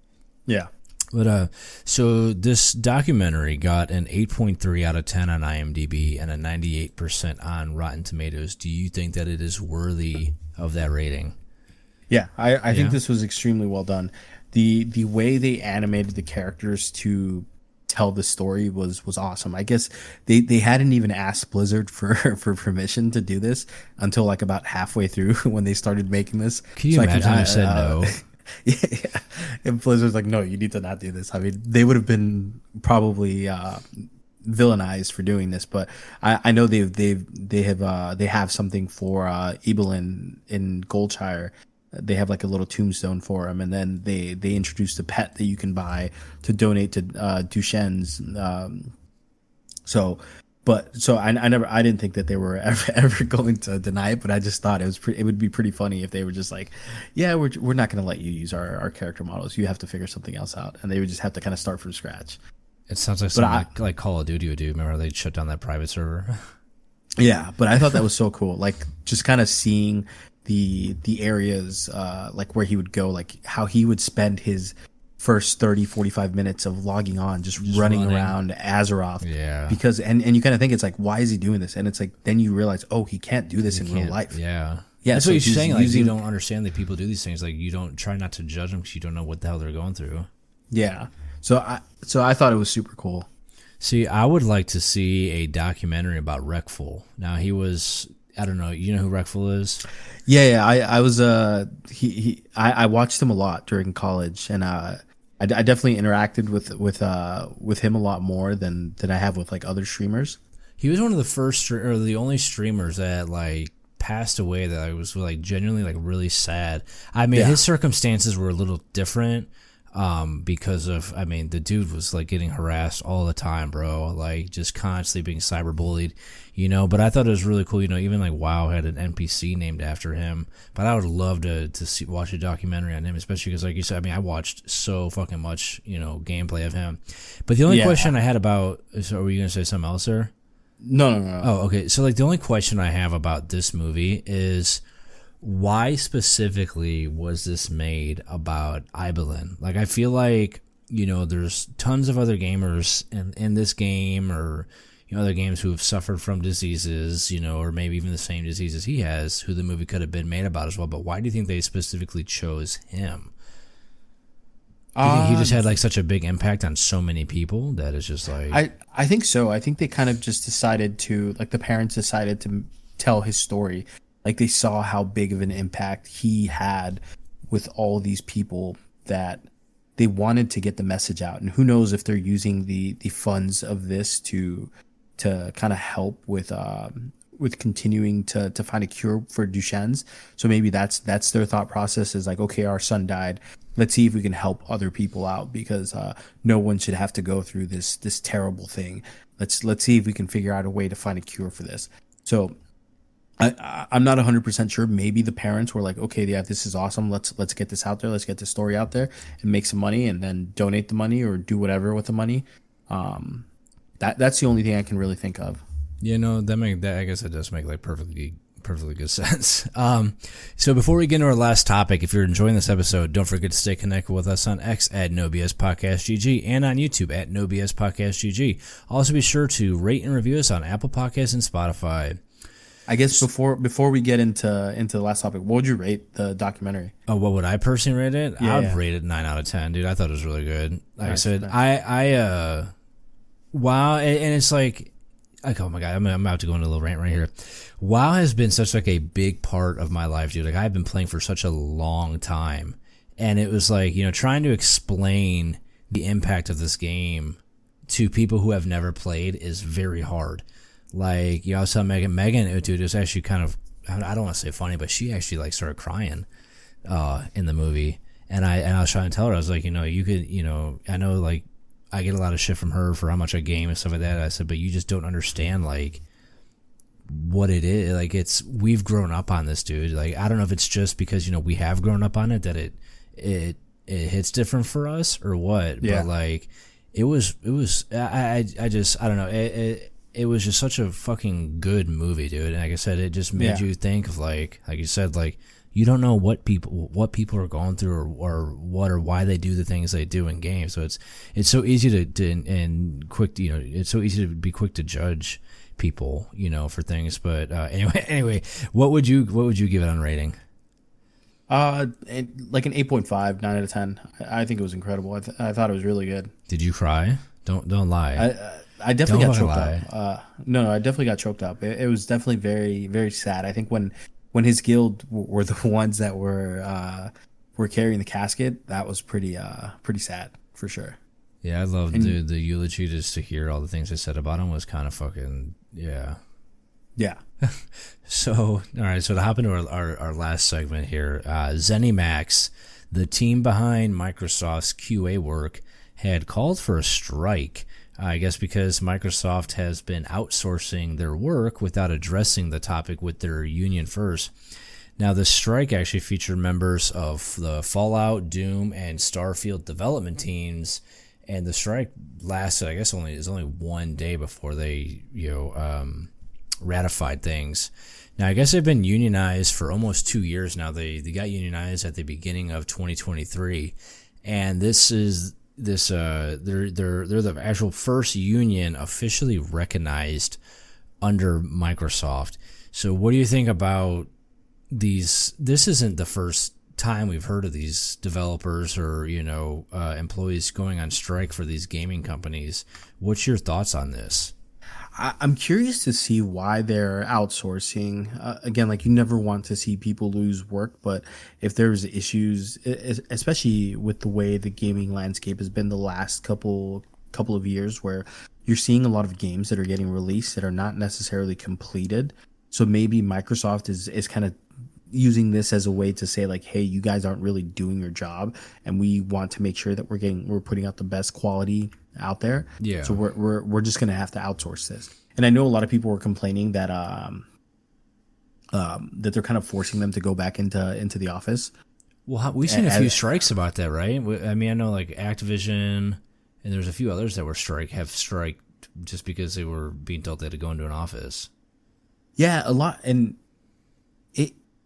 Yeah. But so this documentary got an 8.3 out of 10 on IMDb and a 98% on Rotten Tomatoes. Do you think that it is worthy of that rating? Yeah, I think this was extremely well done. The way they animated the characters to tell the story was awesome. I guess they hadn't even asked Blizzard for permission to do this until like about halfway through when they started making this. Can you imagine they said no? Yeah. And Blizzard's like, no, you need to not do this. I mean, they would have been probably villainized for doing this, but I know they have something for Ibelin in Goldshire. They have like a little tombstone for him, and then they introduced a pet that you can buy to donate to Duchenne's. So I didn't think that they were ever going to deny it, but I just thought it would be pretty funny if they were just like, yeah, we're not going to let you use our character models. You have to figure something else out, and they would just have to kind of start from scratch. It sounds like something like Call of Duty would do. Remember they shut down that private server? Yeah, but I thought that was so cool. Like just kind of seeing the areas like where he would go, like how he would spend his first 30-45 minutes of logging on just running around Azeroth. Yeah, because and you kind of think it's like, why is he doing this? And it's like then you realize, oh, he can't do this in real life. Yeah, that's what you're saying. Like you don't understand that people do these things. Like you don't try not to judge them because you don't know what the hell they're going through. Yeah, so I thought it was super cool. See, I would like to see a documentary about Wreckful. Now he was, I don't know, you know who Wreckful is? Yeah, I was I watched him a lot during college, and I definitely interacted with him a lot more than I have with like other streamers. He was one of the first or the only streamers that like passed away that I was like genuinely like really sad. I mean, his circumstances were a little different. Because of, I mean, the dude was like getting harassed all the time, bro, like just constantly being cyberbullied, but I thought it was really cool, even like WoW had an NPC named after him, but I would love to watch a documentary on him, especially because like you said, I mean, I watched so fucking much, gameplay of him, but the only question I had about, so were you going to say something else, sir? No. Oh, okay. So like the only question I have about this movie is, why specifically was this made about Ibelin? Like, I feel like, there's tons of other gamers in this game or, other games who have suffered from diseases, or maybe even the same diseases he has, who the movie could have been made about as well. But why do you think they specifically chose him? Do you think he just had like such a big impact on so many people that it's just like... I think so. I think they kind of just decided to, like the parents decided to tell his story. Like they saw how big of an impact he had with all these people that they wanted to get the message out. And who knows if they're using the funds of this to kind of help with continuing to find a cure for Duchenne's. So maybe that's their thought process is like, okay, our son died. Let's see if we can help other people out because no one should have to go through this terrible thing. Let's see if we can figure out a way to find a cure for this. So I'm not 100% sure. Maybe the parents were like, okay, yeah, this is awesome. Let's get this out there. Let's get this story out there and make some money, and then donate the money or do whatever with the money. That's the only thing I can really think of. Yeah, no, that I guess it does make like perfectly good sense. So before we get into our last topic, if you're enjoying this episode, don't forget to stay connected with us on X at NoBS Podcast GG and on YouTube at NoBS Podcast GG. Also be sure to rate and review us on Apple Podcasts and Spotify. I guess before we get into the last topic, what would you rate the documentary? Oh, what would I personally rate it? Yeah, I'd rate it 9 out of 10, dude. I thought it was really good. Like Nice, I said, nice. WoW, and it's like, oh my god, I'm about to go into a little rant right here. WoW has been such like a big part of my life, dude. Like I've been playing for such a long time, and it was like, you know, trying to explain the impact of this game to people who have never played is very hard. Like, you know, I was telling Megan, dude, it was actually kind of, I don't want to say funny, but she actually like started crying in the movie, and I was trying to tell her, I was like, you know, you could, you know, I know like I get a lot of shit from her for how much I game and stuff like that. I said, but you just don't understand like what it is. Like we've grown up on this, dude. Like I don't know if it's just because, you know, we have grown up on it that it hits different for us or what. Yeah. But like it was I don't know. It was just such a fucking good movie, dude. And like I said, it just made you think of like you said, like you don't know what people are going through or why they do the things they do in games. So it's so easy to and quick, you know, it's so easy to be quick to judge people, you know, for things. But anyway, what would you give it on rating? Like an 8.5, 9 out of 10. I think it was incredible. I thought it was really good. Did you cry? Don't lie. I definitely Don't got choked lie. up. No, I definitely got choked up. It was definitely very, very sad. I think when his guild were the ones that were carrying the casket, that was pretty sad for sure. Yeah, I loved the eulogy. Just to hear all the things they said about him was kind of fucking Yeah. So, all right. So to hop into our last segment here, ZeniMax, the team behind Microsoft's QA work, had called for a strike. I guess because Microsoft has been outsourcing their work without addressing the topic with their union first. Now, the strike actually featured members of the Fallout, Doom, and Starfield development teams, and the strike lasted, I guess, only 1 day before they, ratified things. Now, I guess they've been unionized for almost 2 years now. They got unionized at the beginning of 2023, and they're the actual first union officially recognized under Microsoft. So what do you think about these? This isn't the first time we've heard of these developers or, employees going on strike for these gaming companies. What's your thoughts on this? I'm curious to see why they're outsourcing. Again, like you never want to see people lose work, but if there's issues, especially with the way the gaming landscape has been the last couple of years, where you're seeing a lot of games that are getting released that are not necessarily completed. So maybe Microsoft is kind of using this as a way to say like, hey, you guys aren't really doing your job, and we want to make sure that we're putting out the best quality out there. Yeah. So we're just gonna have to outsource this. And I know a lot of people were complaining that that they're kind of forcing them to go back into the office. Well, we've seen a few strikes about that, right? I mean, I know like Activision, and there's a few others that have striked just because they were being told they had to go into an office. Yeah, a lot, and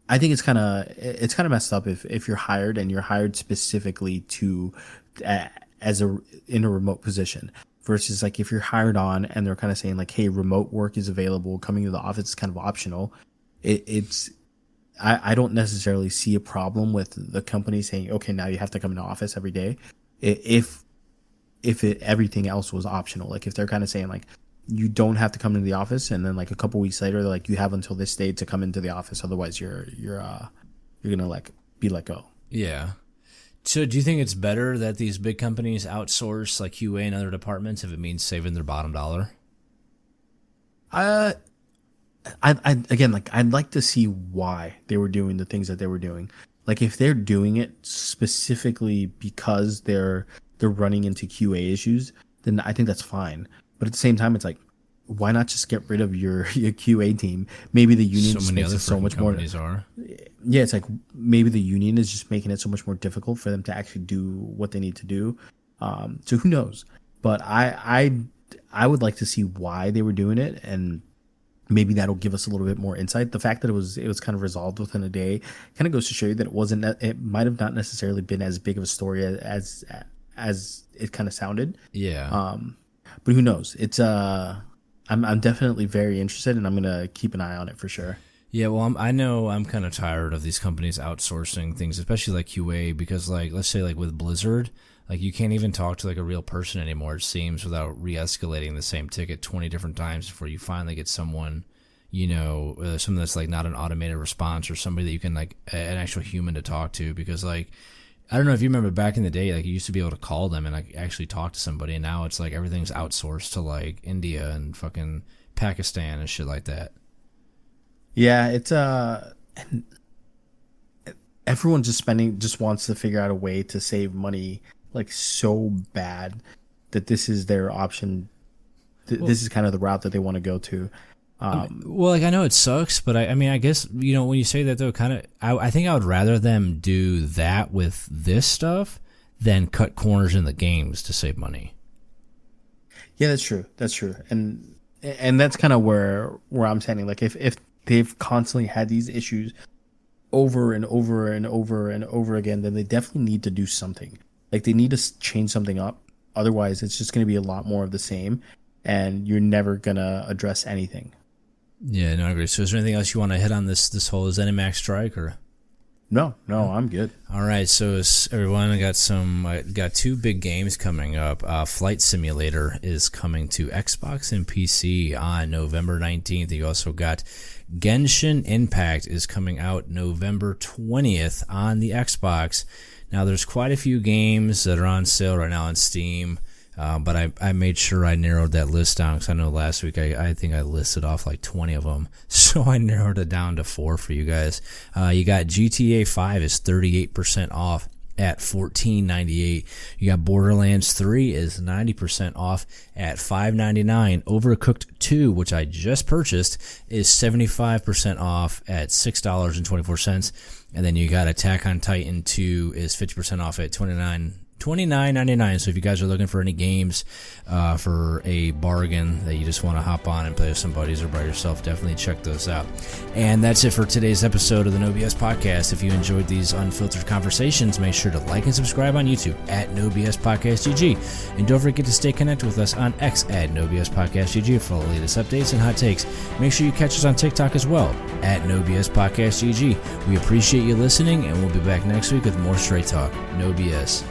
I think it's kind of messed up if you're hired and you're hired specifically to in a remote position versus like if you're hired on and they're kind of saying like, hey, remote work is available, coming to the office is kind of optional. I don't necessarily see a problem with the company saying, okay, now you have to come into office every day if everything else was optional. Like if they're kind of saying like, you don't have to come into the office, and then like a couple weeks later they're like, you have until this day to come into the office, otherwise you're gonna like be let go. Yeah. So do you think it's better that these big companies outsource like QA and other departments if it means saving their bottom dollar? I'd like to see why they were doing the things that they were doing. Like if they're doing it specifically because they're running into QA issues, then I think that's fine. But at the same time, it's like why not just get rid of your QA team? Maybe the union So just many makes other it so much more. companies are. Yeah, it's like maybe the union is just making it so much more difficult for them to actually do what they need to do. So who knows? But I would like to see why they were doing it, and maybe that'll give us a little bit more insight. The fact that it was kind of resolved within a day kind of goes to show you that it might have not necessarily been as big of a story as it kind of sounded. Yeah. But who knows? It's I'm definitely very interested, and I'm gonna keep an eye on it for sure. Yeah, well, I know I'm kind of tired of these companies outsourcing things, especially like QA, because like let's say like with Blizzard, like you can't even talk to like a real person anymore. It seems without re-escalating the same ticket 20 different times before you finally get someone, someone that's like not an automated response or somebody that you can like an actual human to talk to. Because like I don't know if you remember back in the day, like you used to be able to call them and like actually talk to somebody, and now it's like everything's outsourced to like India and fucking Pakistan and shit like that. Yeah, it's and everyone just wants to figure out a way to save money like so bad that this is their option. This is kind of the route that they want to go to. Well, like I know it sucks, but I mean, I guess when you say that though, kind of, I think I would rather them do that with this stuff than cut corners in the games to save money. Yeah, that's true. That's true, and that's kind of where I'm standing. Like if they've constantly had these issues over and over and over and over again, then they definitely need to do something. Like they need to change something up. Otherwise, it's just going to be a lot more of the same, and you're never going to address anything. Yeah, no, I agree. So is there anything else you want to hit on this whole ZeniMax strike, or? No, I'm good. All right, so everyone, I got two big games coming up. Flight Simulator is coming to Xbox and PC on November 19th. You also got Genshin Impact is coming out November 20th on the Xbox. Now, there's quite a few games that are on sale right now on Steam. But I made sure I narrowed that list down because I know last week I think I listed off like 20 of them. So I narrowed it down to 4 for you guys. You got GTA 5 is 38% off at $14.98. You got Borderlands 3 is 90% off at $5.99. Overcooked 2, which I just purchased, is 75% off at $6.24. And then you got Attack on Titan 2 is 50% off at $29.99. So if you guys are looking for any games for a bargain that you just want to hop on and play with some buddies or by yourself, definitely check those out. And that's it for today's episode of the NoBS Podcast. If you enjoyed these unfiltered conversations, make sure to like and subscribe on YouTube at NoBS Podcast GG. And don't forget to stay connected with us on X at NoBS Podcast GG for all the latest updates and hot takes. Make sure you catch us on TikTok as well at NoBS Podcast GG. We appreciate you listening, and we'll be back next week with more straight talk. No BS.